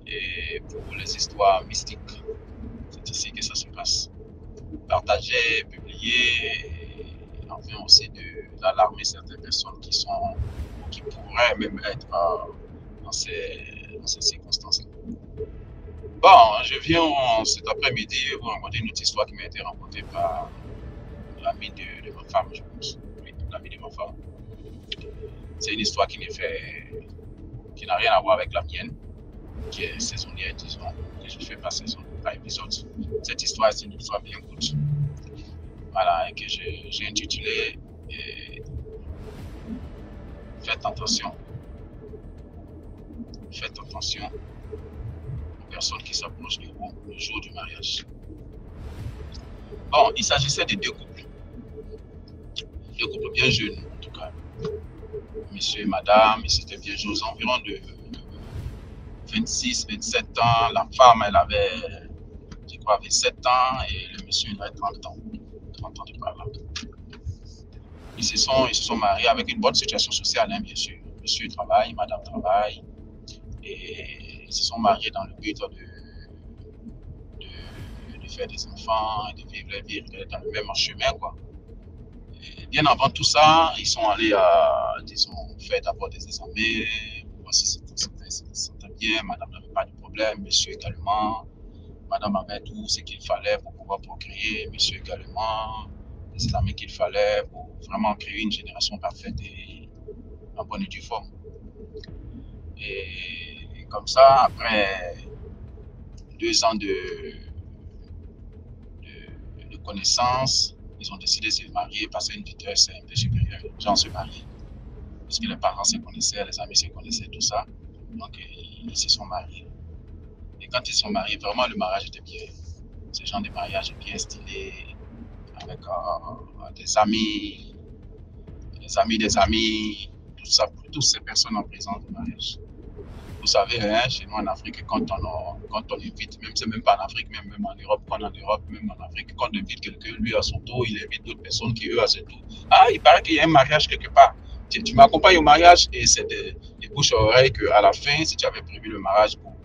S6: et pour les histoires mystiques. C'est ici que ça se passe. Partager, publier, et enfin aussi d'alarmer certaines personnes qui pourraient même être dans ces circonstances. Bon, je viens cet après-midi vous raconter une autre histoire qui m'a été racontée par l'ami de ma femme, je pense. Oui, l'ami de ma femme. C'est une histoire qui n'a rien à voir avec la mienne, qui est saisonnière, disons, que je fais par saison, par épisode. Cette histoire, c'est une histoire bien courte. Voilà, et que j'ai intitulé Faites attention. Faites attention aux personnes qui s'approchent de vous le jour du mariage. Bon, il s'agissait de deux couples bien jeunes en tout cas. monsieur et madame, ils s'étaient bien joués aux environs de 26, 27 ans. La femme, elle avait, je crois, 27 ans et le monsieur, il avait 30 ans. 30 ans de par là. Ils se sont mariés avec une bonne situation sociale, hein, bien sûr. Monsieur travaille, madame travaille. Et ils se sont mariés dans le but de faire des enfants et de vivre la vie dans le même chemin, quoi. Et bien avant tout ça, ils sont allés disons, faire d'abord des examens, pour voir si c'était bien. Madame n'avait pas de problème, monsieur également. Madame avait tout ce qu'il fallait pour pouvoir procréer, monsieur également. Les examens qu'il fallait pour vraiment créer une génération parfaite et en bonne et due forme. Et comme ça, après 2 ans de connaissances, ils ont décidé de se marier parce qu'une vitesse un peu supérieure. Les gens se marient. Parce que les parents se connaissaient, les amis se connaissaient, tout ça. Donc, ils se sont mariés. Et quand ils se sont mariés, vraiment, le mariage était bien. Ce genre de mariage bien stylé, avec des amis, des amis, tout ça, toutes ces personnes en présence du mariage. Vous savez, hein, chez nous en Afrique, quand on invite, même c'est même pas en Afrique, même en Europe, quand en Europe, même en Afrique, quand on invite quelqu'un, lui à son tour, il invite d'autres personnes qui, eux, à son tour. Ah, il paraît qu'il y a un mariage quelque part. Tu m'accompagnes au mariage et c'est des bouche à oreille qu'à la fin, si tu avais prévu le mariage pour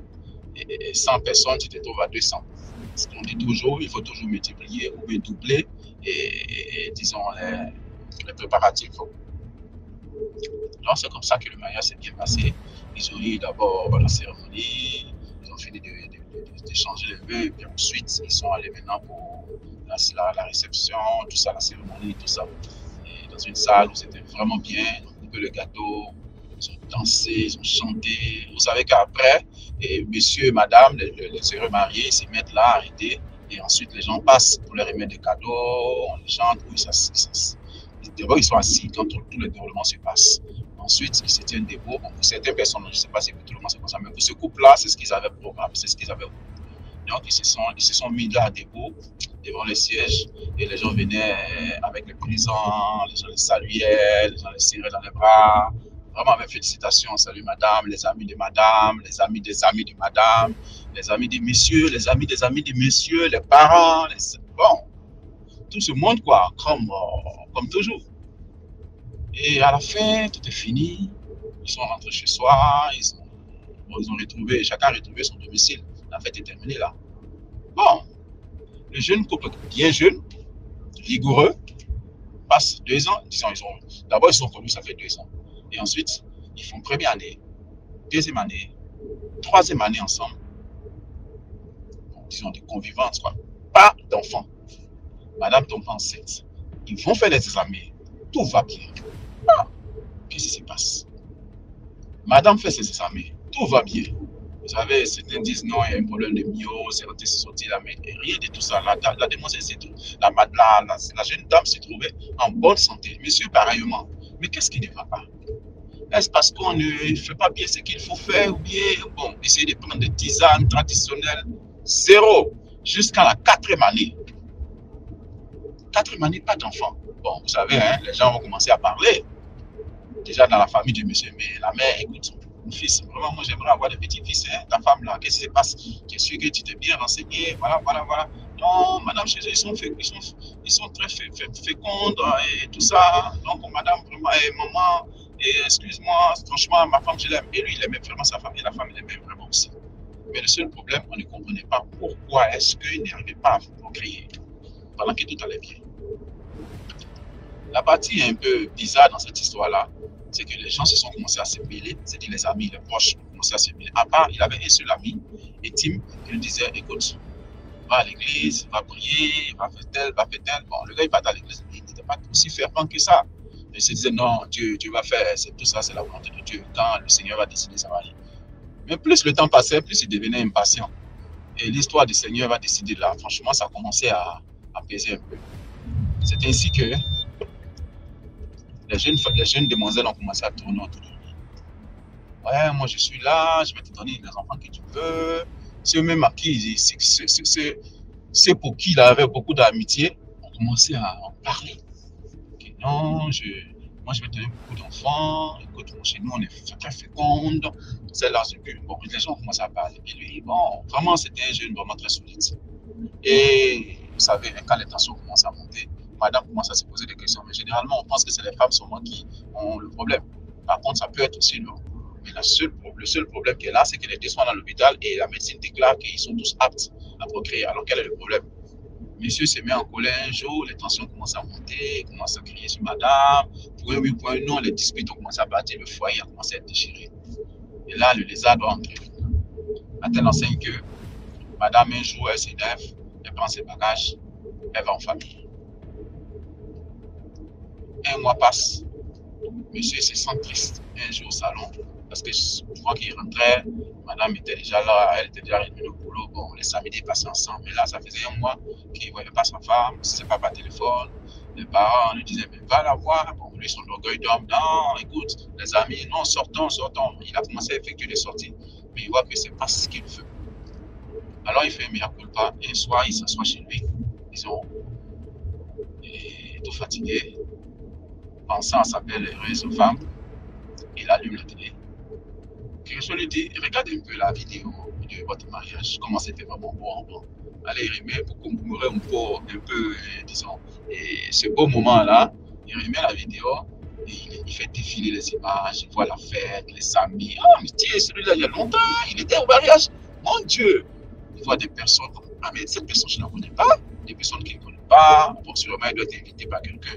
S6: 100 personnes, tu te trouves à 200. Parce qu'on dit toujours, il faut toujours multiplier ou bien doubler et disons, les préparatifs. Donc, c'est comme ça que le mariage s'est bien passé. Ils ont eu d'abord la cérémonie, ils ont fini d'échanger les vœux, et puis ensuite, ils sont allés maintenant pour la réception, tout ça, la cérémonie, tout ça. Et dans une salle où c'était vraiment bien, ils ont coupé le gâteau, ils ont dansé, ils ont chanté. Vous savez qu'après, monsieur et madame, les heureux mariés, ils se mettent là, arrêtés, et ensuite les gens passent pour leur remettre des cadeaux, on les chante, d'abord ils sont assis quand tout le déroulement se passe. Ensuite, ils se tiennent debout. Bon, pour certaines personnes, je ne sais pas si pour tout le monde c'est comme ça, mais pour ce couple-là, c'est ce qu'ils avaient programmé, c'est ce qu'ils avaient. Donc, ils se sont mis là debout, devant les sièges, et les gens venaient avec les présents, les gens les saluaient, les gens les serraient dans les bras. Vraiment avec félicitations, salut madame, les amis de madame, les amis des amis de madame, les amis des messieurs, les amis des amis des messieurs, les parents, bon, tout ce monde, quoi, comme toujours. Et à la fin, tout est fini. Ils sont rentrés chez soi. Ils ont retrouvé, chacun a retrouvé son domicile. La fête est terminée là. Bon, le jeune couple, bien jeune, rigoureux, passe 2 ans. Disons, d'abord, ils sont connus, ça fait 2 ans. Et ensuite, ils font première année, deuxième année, troisième année ensemble. Bon, disons, des convivences, quoi. Pas d'enfants. Madame tombe enceinte. Ils vont faire les examens. Tout va bien. Qu'est-ce qui se passe? Madame fait ses examens, tout va bien. Vous savez, certains disent non, il y a un problème de myo, certains se sont dit là, mais rien de tout ça. La demoiselle, c'est tout. La jeune dame se trouvait en bonne santé. Monsieur, pareillement. Mais qu'est-ce qui ne va pas? Est-ce parce qu'on ne fait pas bien ce qu'il faut faire ou bien, bon, essayer de prendre des tisanes traditionnelles? Zéro. Jusqu'à la 4e année. 4e année, pas d'enfant. Bon, vous savez, hein, les gens vont commencer à parler. Déjà dans la famille de monsieur, mais la mère, écoute, mon fils, vraiment, moi j'aimerais avoir des petits-fils, hein, ta femme là, qu'est-ce qui se passe? Je suis sûr que tu t'es bien renseigné, voilà. Non, madame, chez eux, ils sont très fécondes et tout ça. Donc, madame, vraiment, maman, excuse-moi, franchement, ma femme, je l'aime. Et lui, il aimait vraiment sa femme et la femme, il aimait vraiment aussi. Mais le seul problème, on ne comprenait pas pourquoi est-ce qu'il n'arrivait pas à procréer pendant que tout allait bien. La partie un peu bizarre dans cette histoire-là, c'est que les gens se sont commencés à se mêler, c'est-à-dire les amis, les proches ont commencé à se mêler. À part, il avait un seul ami, intime, qui lui disait, écoute, va à l'église, va prier, va faire tel. Bon, le gars, il partait à l'église, il n'était pas aussi fervent que ça. Il se disait, non, Dieu va faire, c'est tout ça, c'est la volonté de Dieu. Quand le Seigneur va décider, ça va aller. Mais plus le temps passait, plus il devenait impatient. Et l'histoire du Seigneur va décider là. Franchement, ça a commencé à peser un peu. C'est ainsi que les jeunes demoiselles ont commencé à tourner autour de lui. Ouais, moi je suis là, je vais te donner les enfants que tu veux. C'est eux-mêmes à qui, c'est pour qui il avait beaucoup d'amitié, on commençait à en parler. Okay, non, moi je vais te donner beaucoup d'enfants, écoute, chez nous on est très féconde, celle-là c'est plus. Bon, les gens ont commencé à parler. Et lui, bon, vraiment c'était un jeune vraiment très solide. Et vous savez, quand les tensions commencent à monter, madame commence à se poser des questions. Mais généralement, on pense que c'est les femmes seulement qui ont le problème. Par contre, ça peut être aussi l'homme. Mais le seul problème qui est là, c'est que les deux sont dans l'hôpital et la médecine déclare qu'ils sont tous aptes à procréer. Alors quel est le problème? Monsieur se met en colère un jour, les tensions commencent à monter, il commence à crier sur madame. Pour un oui, pour un non, les disputes ont commencé à partir, le foyer a commencé à être déchiré. Et là, le lézard doit entrer. À telle enseigne que madame, un jour, elle s'énerve, elle prend ses bagages, elle va en famille. Un mois passe, monsieur se sent triste un jour au salon, parce que je vois qu'il rentrait, madame était déjà là, elle était déjà revenue au boulot, bon, les samedis passaient ensemble, mais là, ça faisait un mois qu'il ne voyait pas sa femme, c'est pas par téléphone, les parents lui disaient, mais va la voir, bon, lui, son orgueil d'homme, non, écoute, les amis, non, sortons, sortons, il a commencé à effectuer des sorties, mais il voit que c'est pas ce qu'il veut. Alors il fait un mea culpa, et un soir, il s'assoit chez lui, disons, et tout fatigué, pensant à sa belle heureuse femme, il allume la télé. Quelque lui dit, regarde un peu la vidéo de votre mariage, comment c'était vraiment beau. Allez, il remet pour commémorer un peu, disons, et ce beau moment-là, il remet la vidéo, et il fait défiler les images, il voit la fête, les amis. Ah, mais tiens, celui-là, il y a longtemps, il était au mariage. Mon Dieu! Il voit des personnes comme, ah, mais cette personne, je ne la connais pas. Des personnes qu'il ne connaît pas. Bon, sûrement, il doit être invité par quelqu'un.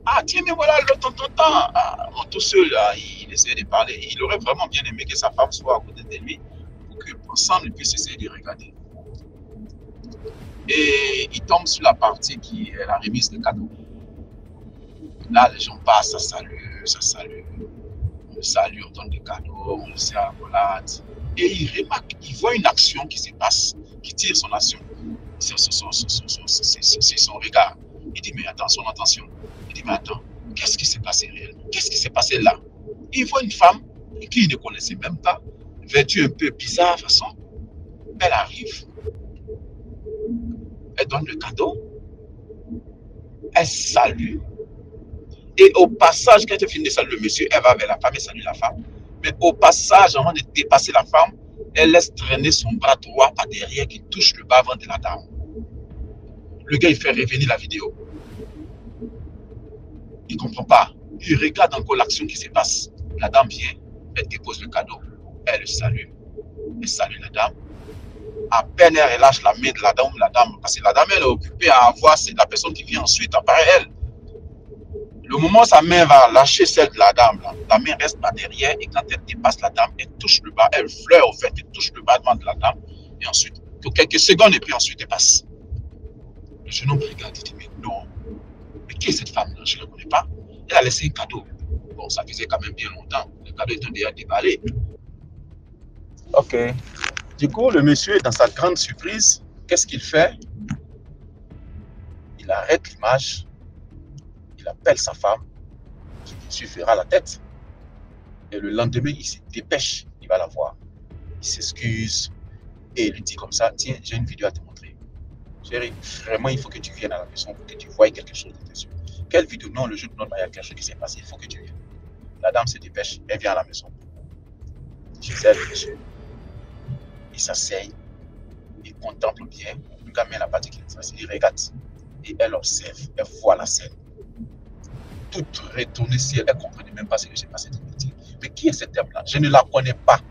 S6: Ah, tiens, mais voilà, le tonton, ah, tout seul, là, il essaie de parler. Il aurait vraiment bien aimé que sa femme soit à côté de lui pour qu'ensemble, ils puissent essayer de regarder. Et il tombe sur la partie qui est la remise de cadeaux. Là, les gens passent, ça salue, ça salue. On le salue, on donne des cadeaux, on le sert à la collade. Et il remarque, il voit une action qui se passe, qui tire son action. C'est son regard. Il dit, mais attention, attention. Il dit, mais attends, qu'est-ce qui s'est passé réellement? Qu'est-ce qui s'est passé là? Il voit une femme qu'il ne connaissait même pas, vêtue un peu bizarre façon. Elle arrive, elle donne le cadeau, elle salue. Et au passage, quand elle finit de saluer le monsieur, elle va vers la femme et salue la femme. Mais au passage, avant de dépasser la femme, elle laisse traîner son bras droit par derrière qui touche le bas-ventre de la dame. Le gars, il fait revenir la vidéo. Il ne comprend pas. Il regarde encore l'action qui se passe. La dame vient, elle dépose le cadeau, elle le salue. Elle salue la dame. À peine elle relâche la main de la dame, parce que la dame, elle est occupée à voir c'est la personne qui vient ensuite après elle. Le moment où sa main va lâcher celle de la dame, là, la main reste par derrière et quand elle dépasse la dame, elle touche le bas, elle fleure au fait, elle touche le bas de la dame et ensuite, pour quelques secondes et puis ensuite elle passe. Le jeune homme regarde et dit, mais non, mais qui est cette femme-là? Je ne la connais pas. Elle a laissé un cadeau. Bon, ça faisait quand même bien longtemps. Le cadeau était déjà déballé. Ok. Du coup, le monsieur, dans sa grande surprise, qu'est-ce qu'il fait? Il arrête l'image. Il appelle sa femme, qui bien sûr fera la tête. Et le lendemain, il se dépêche, il va la voir. Il s'excuse et il lui dit comme ça, tiens, j'ai une vidéo à te montrer. Chérie, vraiment, il faut que tu viennes à la maison pour que tu voies quelque chose de tes yeux. Quelle vidéo? Non, le jour de notre mariage, quelque chose qui s'est passé, il faut que tu viennes. La dame se dépêche, elle vient à la maison. Chez elle, monsieur. Il s'asseye, il contemple bien. Le gamin n'a pas dit qu'il est facile, il regarde. Et elle observe, elle voit la scène. Toute retournée si elle ne comprenait même pas ce que j'ai passé de me dire. Mais qui est cet homme-là? Je ne la connais pas.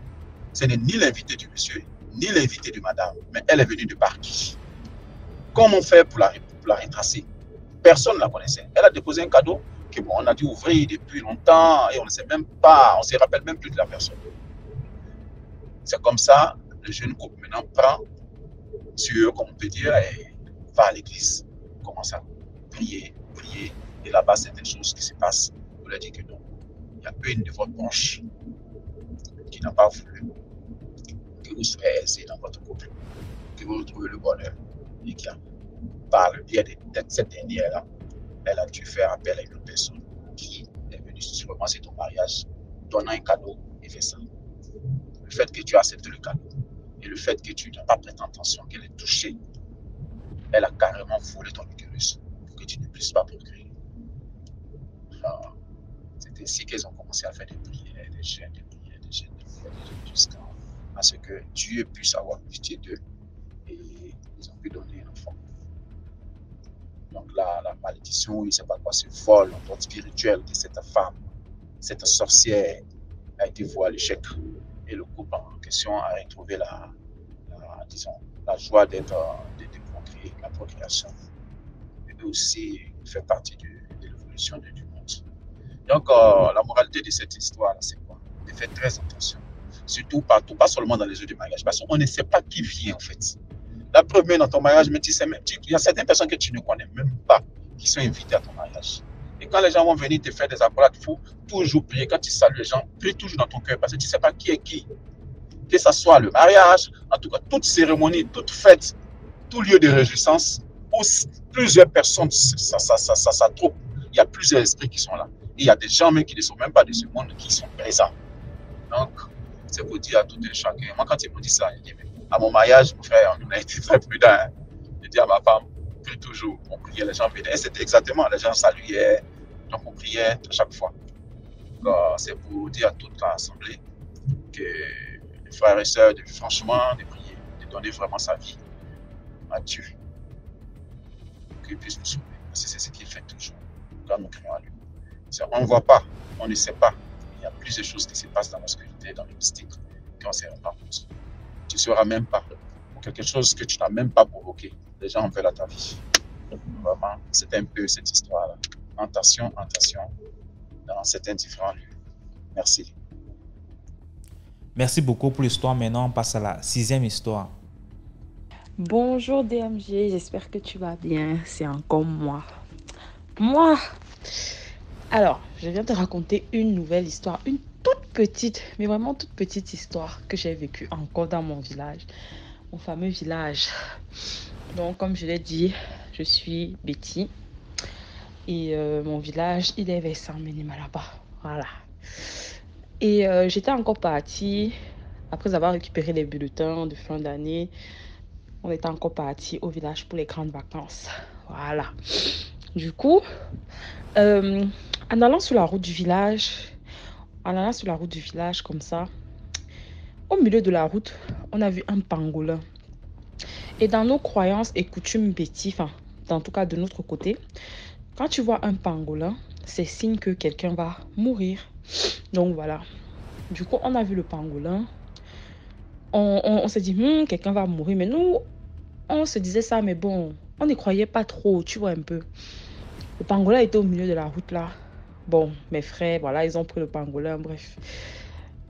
S6: Ce n'est ni l'invité du monsieur, ni l'invité de madame, mais elle est venue de par qui? Comment faire pour la retracer? Personne ne la connaissait. Elle a déposé un cadeau que bon, on a dû ouvrir depuis longtemps et on ne sait même pas, on ne se rappelle même plus de la personne. C'est comme ça, le jeune couple maintenant prend sur, comme on peut dire, et va à l'église, commence à prier. Et là-bas, c'est des choses qui se passent. Vous leur dites que non. Il y a une de vos proches qui n'a pas voulu que vous soyez aisé dans votre couple, que vous retrouvez le bonheur. Et qui a, par le biais de cette dernière-là, elle a dû faire appel à une autre personne qui est venue sûrement c'est ton mariage, donnant un cadeau et fait ça. Le fait que tu acceptes le cadeau et le fait que tu n'as pas prêté attention, qu'elle est touchée, elle a carrément volé ton utérus pour que tu ne puisses pas procréer. C'est C'est ainsi qu'elles ont commencé à faire des prières, des jeûnes, jusqu'à ce que Dieu puisse avoir pitié d'eux et ils ont pu donner un enfant. Donc là, la malédiction, il ne sait pas quoi, ce vol spirituel de cette femme, cette sorcière, a été voué à l'échec. Et le couple en question a retrouvé disons, la joie de procréer, la procréation. Et aussi fait partie de l'évolution du monde. Donc, la moralité de cette histoire, c'est quoi? De faire très attention. Surtout partout, pas seulement dans les jeux de mariage, parce qu'on ne sait pas qui vient en fait. La première dans ton mariage, mais tu sais même, il y a certaines personnes que tu ne connais même pas qui sont invitées à ton mariage. Et quand les gens vont venir te faire des accolades, il faut toujours prier. Quand tu salues les gens, prie toujours dans ton cœur parce que tu ne sais pas qui est qui. Que ce soit le mariage, en tout cas, toute cérémonie, toute fête, tout lieu de réjouissance, où plusieurs personnes s'attroupent. Il y a plusieurs esprits qui sont là. Et il y a des gens même qui ne sont même pas de ce monde qui sont présents. Donc, c'est pour dire à tout un chacun. Moi, quand ils m'ont dit ça, je dis, à mon mariage, mon frère, on a été très prudents. Hein. Je dis à ma femme, prie toujours. On priait, les gens venaient. Et c'était exactement, les gens saluaient. Donc, on priait à chaque fois. C'est pour dire à toute l'assemblée que les frères et sœurs, franchement, de prier, de donner vraiment sa vie à Dieu. Pour qu'il puisse nous sauver. Parce que c'est ce qu'il fait toujours quand nous crions à lui. On ne voit pas, on ne sait pas. Il y a plusieurs choses qui se passent dans l'obscurité, dans le mystique, qu'on ne se rend pas compte. Tu ne sauras même pas. Pour quelque chose que tu n'as même pas provoqué, les gens en veulent à ta vie. Vraiment, c'est un peu cette histoire-là. Attention, dans certains différents lieux. Merci.
S1: Merci beaucoup pour l'histoire. Maintenant, on passe à la 6e histoire.
S7: Bonjour DMG, j'espère que tu vas bien. C'est encore moi. Alors, je viens te raconter une nouvelle histoire, une toute petite, mais vraiment toute petite histoire que j'ai vécue encore dans mon village, mon fameux village. Donc, comme je l'ai dit, je suis Betty et mon village, il est vers Saint-Ménima là-bas. Voilà. Et j'étais encore partie, après avoir récupéré les bulletins de fin d'année, on était encore parti au village pour les grandes vacances. Voilà. Du coup, en allant sur la route du village, comme ça, au milieu de la route, on a vu un pangolin. Et dans nos croyances et coutumes Betty, enfin, en tout cas de notre côté, quand tu vois un pangolin, c'est signe que quelqu'un va mourir. Donc voilà. Du coup, on a vu le pangolin. On s'est dit, quelqu'un va mourir. Mais nous, on se disait ça, mais bon, on n'y croyait pas trop, tu vois un peu. Le pangolin était au milieu de la route là. Bon, mes frères, voilà, ils ont pris le pangolin, bref.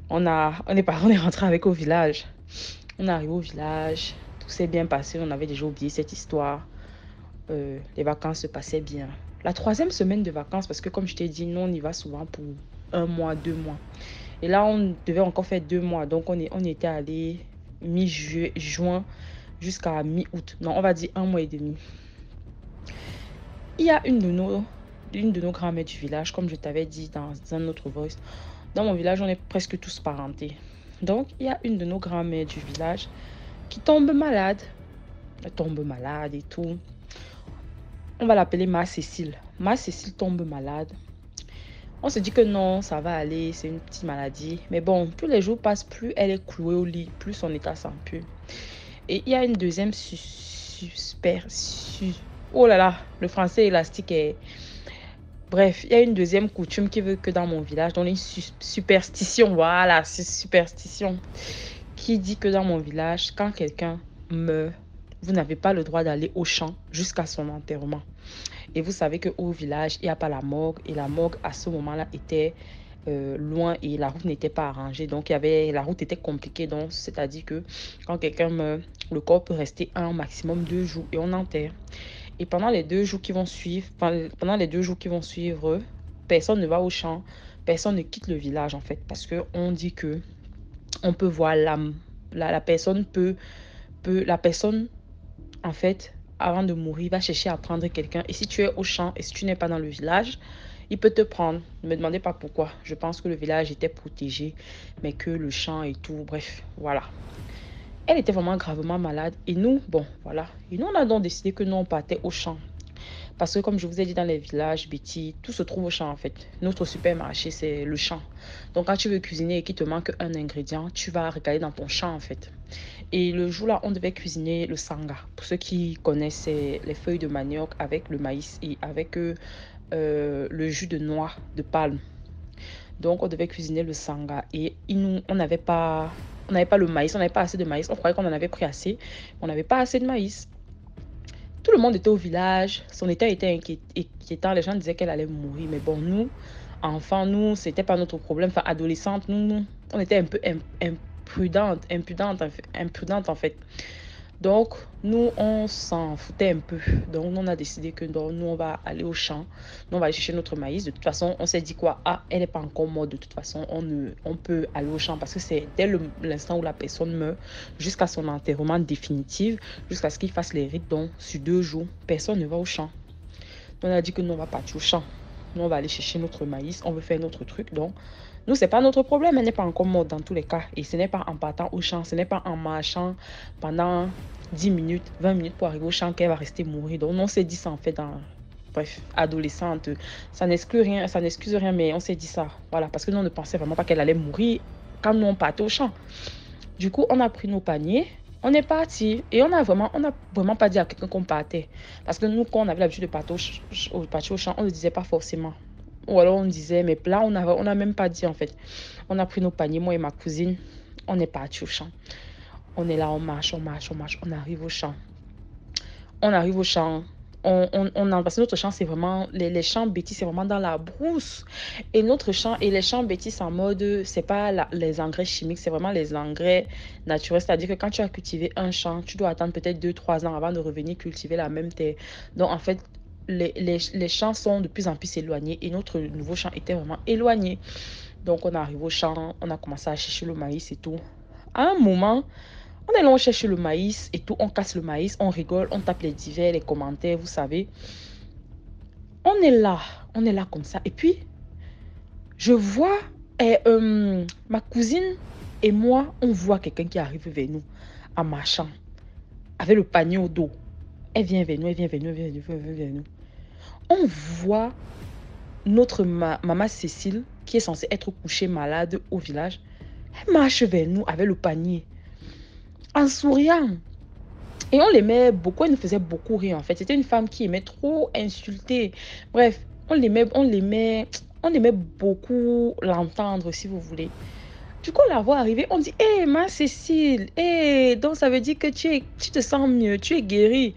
S7: On est rentré avec au village. On est arrivé au village, tout s'est bien passé, on avait déjà oublié cette histoire. Les vacances se passaient bien. La 3e semaine de vacances, parce que comme je t'ai dit, nous on y va souvent pour 1 mois, 2 mois. Et là, on devait encore faire 2 mois, donc on était allé mi-juin jusqu'à mi-août. Non, on va dire 1 mois et demi. Il y a une de nos grand-mères du village, comme je t'avais dit dans un autre voice. Dans mon village, on est presque tous parentés. Donc, il y a une de nos grand-mères du village qui tombe malade. Elle tombe malade et tout. On va l'appeler Ma Cécile. Ma Cécile tombe malade. On se dit que non, ça va aller, c'est une petite maladie. Mais bon, plus les jours passent, plus elle est clouée au lit, plus son état s'empire. Et il y a une deuxième oh là là, le français élastique est... Bref, il y a une deuxième coutume qui veut que dans mon village, dans une superstition, voilà, c'est superstition, qui dit que dans mon village, quand quelqu'un meurt, vous n'avez pas le droit d'aller au champ jusqu'à son enterrement. Et vous savez qu'au village, il n'y a pas la morgue. Et la morgue, à ce moment-là, était loin et la route n'était pas arrangée. Donc, la route était compliquée. Donc, c'est-à-dire que quand quelqu'un meurt, le corps peut rester maximum 2 jours et on enterre. Et pendant les 2 jours qui vont suivre, personne ne va au champ, personne ne quitte le village en fait. Parce qu'on dit que on peut voir l'âme. La personne en fait, avant de mourir, va chercher à prendre quelqu'un. Et si tu es au champ et si tu n'es pas dans le village, il peut te prendre. Ne me demandez pas pourquoi. Je pense que le village était protégé, mais que le champ et tout, bref, voilà. Elle était vraiment gravement malade. Et nous, bon, voilà. Et nous, on a donc décidé que nous, on partait au champ. Parce que comme je vous ai dit, dans les villages, Betty, tout se trouve au champ en fait. Notre supermarché, c'est le champ. Donc quand tu veux cuisiner et qu'il te manque un ingrédient, tu vas regarder dans ton champ en fait. Et le jour-là, on devait cuisiner le sanga. Pour ceux qui connaissent, c'est les feuilles de manioc avec le maïs et avec le jus de noix de palme. Donc, on devait cuisiner le sanga. Et on n'avait pas le maïs, on n'avait pas assez de maïs. On croyait qu'on en avait pris assez. On n'avait pas assez de maïs. Tout le monde était au village. Son état était inquiétant. Les gens disaient qu'elle allait mourir. Mais bon, nous, enfants, nous, c'était pas notre problème. Enfin, adolescentes, nous, on était un peu imprudente en fait. Donc, nous, on s'en foutait un peu. Donc, on a décidé que nous, on va aller au champ. Nous, on va aller chercher notre maïs. De toute façon, on s'est dit quoi? Ah, elle n'est pas encore morte. De toute façon, on peut aller au champ parce que c'est dès l'instant où la personne meurt jusqu'à son enterrement définitif, jusqu'à ce qu'il fasse les rites. Donc, sur 2 jours, personne ne va au champ. Donc, on a dit que nous, on va partir au champ. Nous, on va aller chercher notre maïs. On veut faire notre truc. Donc, nous, ce n'est pas notre problème. Elle n'est pas encore morte dans tous les cas. Et ce n'est pas en partant au champ, ce n'est pas en marchant pendant 10 minutes, 20 minutes pour arriver au champ qu'elle va rester mourir. Donc, on s'est dit ça en fait bref, adolescente. Ça n'excuse rien, mais on s'est dit ça. Voilà, parce que nous, on ne pensait vraiment pas qu'elle allait mourir quand nous, on partait au champ. Du coup, on a pris nos paniers. On est parti et on n'a vraiment pas dit à quelqu'un qu'on partait. Parce que nous, quand on avait l'habitude de partir au champ, on ne le disait pas forcément. Ou alors on disait, mais là, on n'a même pas dit en fait. On a pris nos paniers, moi et ma cousine, on est parti au champ. On est là, on marche, on arrive au champ. Parce que notre champ, c'est vraiment, les champs Betty, c'est vraiment dans la brousse. Et notre champ, et les champs Betty, c'est en mode, c'est pas les engrais chimiques, c'est vraiment les engrais naturels. C'est-à-dire que quand tu as cultivé un champ, tu dois attendre peut-être 2-3 ans avant de revenir cultiver la même terre. Donc en fait, les champs sont de plus en plus éloignés et notre nouveau champ était vraiment éloigné. Donc on arrive au champ, on a commencé à chercher le maïs et tout. À un moment, on est là, on cherche le maïs et tout, on casse le maïs, on rigole, on tape les divers, les commentaires, vous savez. On est là comme ça. Et puis, je vois ma cousine et moi, on voit quelqu'un qui arrive vers nous en marchant avec le panier au dos. Elle vient vers nous. On voit notre maman Cécile, qui est censée être couchée malade au village. Elle marche vers nous avec le panier, en souriant. Et on l'aimait beaucoup, elle nous faisait beaucoup rire en fait. C'était une femme qui aimait trop insulter. Bref, on l'aimait beaucoup l'entendre, si vous voulez. Du coup, la voix arrivée, on dit, hé, ma Cécile, donc ça veut dire que tu te sens mieux, tu es guérie.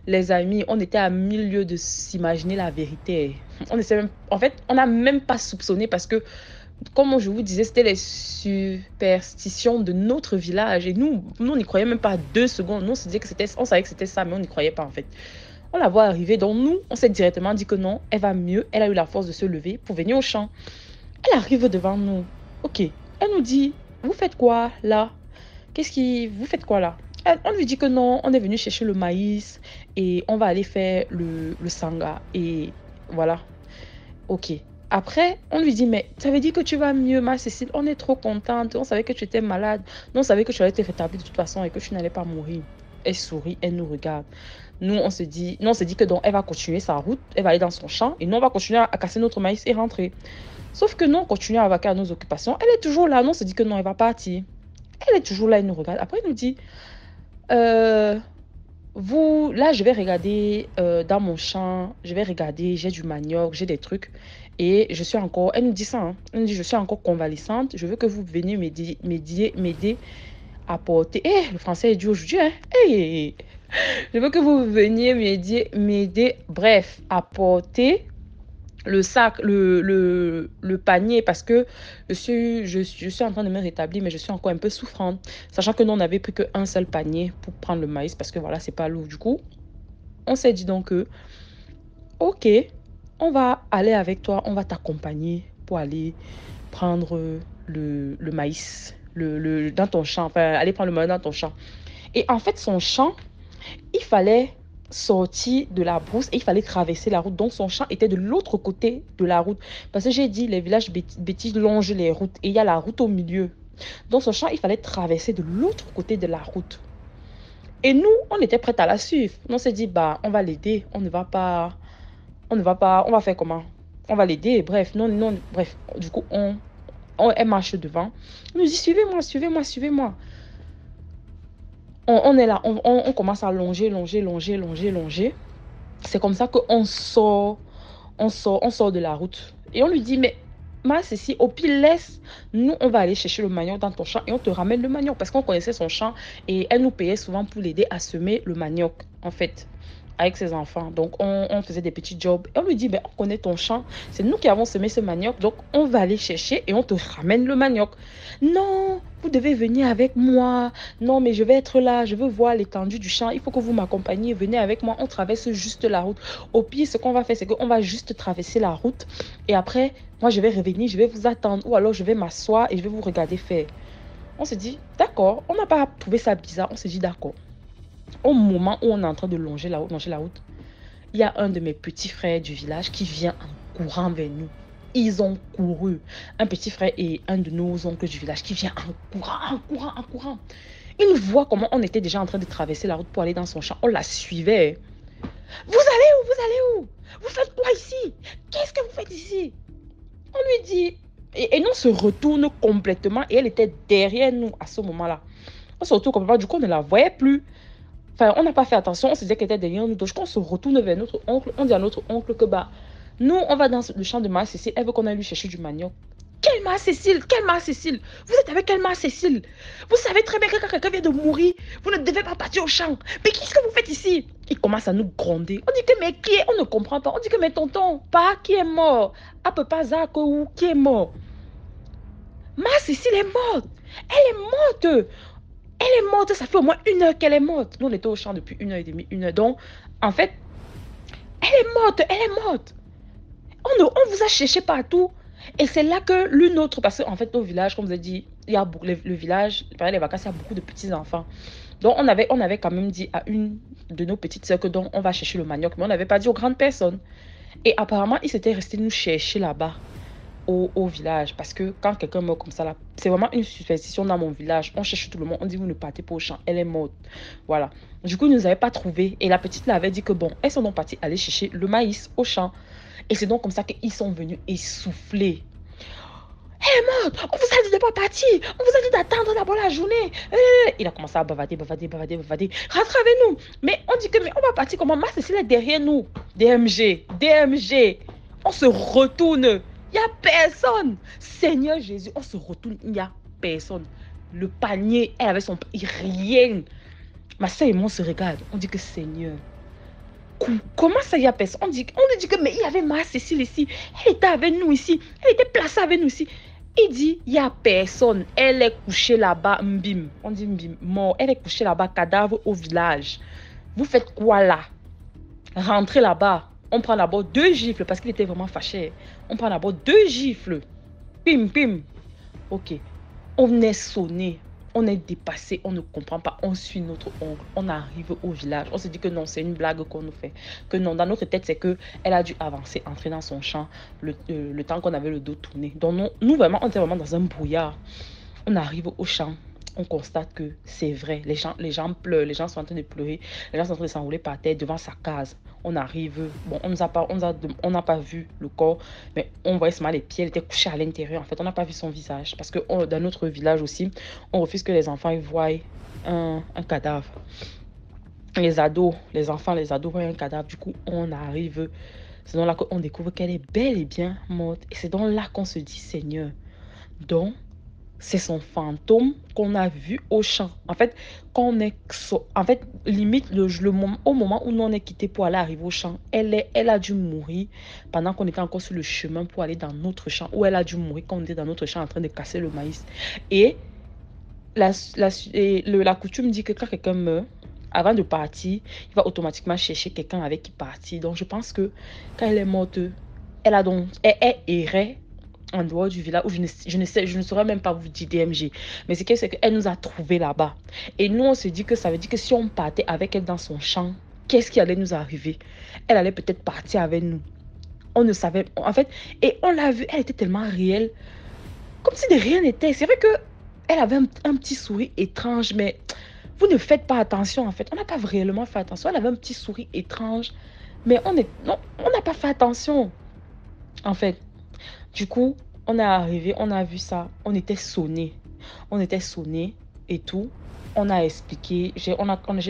S7: Les amis, on était à 1000 lieues de s'imaginer la vérité. En fait, on n'a même pas soupçonné parce que, comme je vous disais, c'était les superstitions de notre village. Et nous n'y croyons même pas 2 secondes. Nous, on savait que c'était ça, mais on n'y croyait pas en fait. On la voit arriver, donc nous, on s'est directement dit que non, elle va mieux. Elle a eu la force de se lever pour venir au champ. Elle arrive devant nous. Ok, elle nous dit, vous faites quoi là? Vous faites quoi là? On lui dit que non, on est venu chercher le maïs et on va aller faire le sanga. Et voilà. Ok. Après, on lui dit, mais ça veut dire que tu vas mieux, ma Cécile. On est trop contente. On savait que tu étais malade. Nous, on savait que tu allais te rétablir de toute façon et que tu n'allais pas mourir. Elle sourit, elle nous regarde. Nous, on se dit que donc, elle va continuer sa route. Elle va aller dans son champ. Et nous, on va continuer à casser notre maïs et rentrer. Sauf que nous, on continue à vaquer à nos occupations. Elle est toujours là. Nous, on se dit que non, elle va partir. Elle est toujours là, elle nous regarde. Après, elle nous dit, là, je vais regarder dans mon champ, j'ai du manioc, j'ai des trucs. Et je suis encore, elle nous dit ça, hein, elle nous dit, je suis encore convalescente, je veux que vous veniez m'aider à porter. Le français est dur aujourd'hui, hein. Je veux que vous veniez m'aider, bref, à porter le sac, le panier, parce que je suis en train de me rétablir, mais je suis encore un peu souffrante, sachant que nous, on n'avait pris qu'un seul panier pour prendre le maïs, parce que voilà, c'est pas lourd. Du coup, on s'est dit donc que, ok, on va aller avec toi, on va t'accompagner pour aller prendre le maïs dans ton champ, enfin, aller prendre le maïs dans ton champ. Et en fait, son champ, il fallait sortir de la brousse et il fallait traverser la route. Donc son champ était de l'autre côté de la route. Parce que j'ai dit, les villages Betty longent les routes et il y a la route au milieu. Donc son champ, il fallait traverser de l'autre côté de la route. Et nous, on était prêts à la suivre. On s'est dit, bah, on va l'aider. On ne va pas on ne va pas, on va faire comment? On va l'aider, bref, non, non, bref. Du coup, elle marche devant. On nous dit, suivez-moi, suivez-moi, suivez-moi. On est là, on commence à longer, longer, longer, longer, longer. C'est comme ça qu'on sort, on sort de la route. Et on lui dit, mais ma Cécile, au pire, laisse, nous, on va aller chercher le manioc dans ton champ et on te ramène le manioc. Parce qu'on connaissait son champ et elle nous payait souvent pour l'aider à semer le manioc, en fait, avec ses enfants. Donc, on faisait des petits jobs. Et on lui dit, ben, on connaît ton champ, c'est nous qui avons semé ce manioc, donc on va aller chercher et on te ramène le manioc. Non, vous devez venir avec moi. Non, mais je vais être là, je veux voir l'étendue du champ. Il faut que vous m'accompagniez, venez avec moi. On traverse juste la route. Au pire, ce qu'on va faire, c'est qu'on va juste traverser la route. Et après, moi, je vais revenir, je vais vous attendre. Ou alors, je vais m'asseoir et je vais vous regarder faire. On se dit, d'accord. On n'a pas trouvé ça bizarre. On se dit, d'accord. Au moment où on est en train de longer la route, il y a un de mes petits frères du village qui vient en courant vers nous. Ils ont couru. Un petit frère et un de nos oncles du village qui vient en courant, en courant, en courant. Il voit comment on était déjà en train de traverser la route pour aller dans son champ. On la suivait. Vous allez où? Vous allez où? Vous faites quoi ici? Qu'est-ce que vous faites ici? On lui dit... Et nous, on se retourne complètement. Et elle était derrière nous à ce moment-là. On se retourne complètement. Du coup, on ne la voyait plus. Enfin, on n'a pas fait attention. On se disait qu'elle était derrière nous. Donc, on se retourne vers notre oncle. On dit à notre oncle que nous, on va dans le champ de Mère Cécile. Elle veut qu'on aille lui chercher du manioc. Quelle Mère Cécile? Quelle Mère Cécile? Vous êtes avec quelle Mère Cécile? Vous savez très bien que quand quelqu'un vient de mourir, vous ne devez pas partir au champ. Mais qu'est-ce que vous faites ici? Il commence à nous gronder. On dit que mais qui est? On ne comprend pas. On dit que mais tonton, pas qui est mort. À peu pas Zach ou qui est mort. Mère Cécile est morte. Elle est morte. Elle est morte. Ça fait au moins 1 heure qu'elle est morte. Nous, on était au champ depuis 1h30, 1 heure. Donc, en fait, elle est morte. Elle est morte. On vous a cherché partout. Et c'est là que l'une autre, parce qu'en fait, au village, comme vous avez dit, il y a le village, pendant les vacances, il y a beaucoup de petits-enfants. Donc, on avait quand même dit à une de nos petites sœurs que donc, on va chercher le manioc, mais on n'avait pas dit aux grandes personnes. Et apparemment, ils s'étaient restés nous chercher là-bas, au village. Parce que quand quelqu'un meurt comme ça, là, c'est vraiment une superstition dans mon village. On cherche tout le monde, on dit, vous ne partez pas au champ, elle est morte. Voilà. Du coup, ils ne nous avaient pas trouvé. Et la petite là avait dit que bon, elles sont donc parties aller chercher le maïs au champ. Et c'est donc comme ça qu'ils sont venus essouffler. Elle est morte, on vous a dit de pas partir, on vous a dit d'attendre d'abord la journée. Il a commencé à bavader. Rentrez avec nous. Mais on dit que mais on va partir comment? Ma Cécile est derrière nous. DMG. On se retourne. Il n'y a personne. Seigneur Jésus, on se retourne. Il n'y a personne. Le panier, elle avait son... Rien. Ma soeur et moi, on se regarde. On dit que Seigneur... Comment ça, il n'y a personne? On dit que mais il y avait ma Cécile ici. Elle était avec nous ici. Elle était placée avec nous ici. Il dit, il n'y a personne. Elle est couchée là-bas, mbim. On dit mbim, mort. Elle est couchée là-bas, cadavre au village. Vous faites quoi là? Rentrez là-bas. On prend d'abord 2 gifles parce qu'il était vraiment fâché. On prend d'abord 2 gifles. Pim, pim. Ok. On est sonné. On est dépassé, on ne comprend pas, on suit notre oncle, on arrive au village, on se dit que non, c'est une blague qu'on nous fait, que non, dans notre tête, c'est qu'elle a dû avancer, entrer dans son champ, le temps qu'on avait le dos tourné. Donc nous vraiment, on était vraiment dans un brouillard. On arrive au champ, on constate que c'est vrai, les gens pleurent, les gens sont en train de pleurer, les gens sont en train de s'enrouler par terre devant sa case. On arrive, bon, on n'a pas vu le corps, mais on voyait seulement les pieds, elle était couchée à l'intérieur. En fait, on n'a pas vu son visage. Parce que dans notre village aussi, on refuse que les enfants ils voient un cadavre. Les enfants voient un cadavre. Du coup, on arrive. C'est donc là qu'on découvre qu'elle est bel et bien morte. Et c'est donc là qu'on se dit, Seigneur, donc, c'est son fantôme qu'on a vu au champ. En fait, limite, au moment où nous on est quitté pour aller arriver au champ, elle a dû mourir pendant qu'on était encore sur le chemin pour aller dans notre champ, ou elle a dû mourir quand on était dans notre champ en train de casser le maïs. Et la coutume dit que quand quelqu'un meurt, avant de partir, il va automatiquement chercher quelqu'un avec qui partir. Donc, je pense que quand elle est morte, elle errait en dehors du village, où je ne saurais même pas vous dire DMG. Mais c'est qu'elle nous a trouvés là-bas. Et nous, on se dit que ça veut dire que si on partait avec elle dans son champ, qu'est-ce qui allait nous arriver? Elle allait peut-être partir avec nous. On ne savait... En fait, et on l'a vue, elle était tellement réelle. Comme si de rien n'était. C'est vrai qu'elle avait un petit sourire étrange, mais vous ne faites pas attention, en fait. On n'a pas réellement fait attention. Elle avait un petit sourire étrange. Mais on n'a pas fait attention. En fait, du coup, on est arrivé, on a vu ça, on était sonné. On était sonné et tout. On a expliqué, j'ai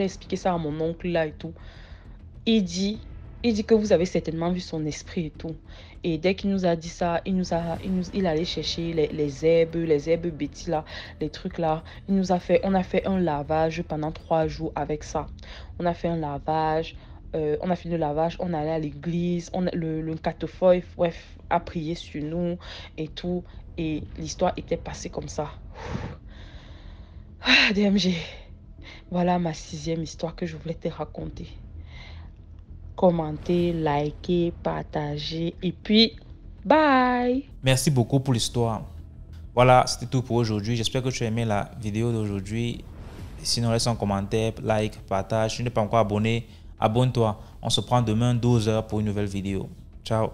S7: expliqué ça à mon oncle là et tout. Il dit que vous avez certainement vu son esprit et tout. Et dès qu'il nous a dit ça, il allait chercher les herbes bêtises là, les trucs là. On a fait un lavage pendant 3 jours avec ça. On a fait un lavage. On a fini le lavage, on allait à l'église, le catafeuille, bref, a prié sur nous et tout. Et l'histoire était passée comme ça. Ah, DMG, voilà ma 6e histoire que je voulais te raconter. Commentez, likez, partagez et puis bye.
S1: Merci beaucoup pour l'histoire. Voilà, c'était tout pour aujourd'hui. J'espère que tu as aimé la vidéo d'aujourd'hui. Sinon, laisse un commentaire, like, partage. Si tu n'es pas encore abonné, abonne-toi. On se prend demain 12h pour une nouvelle vidéo. Ciao.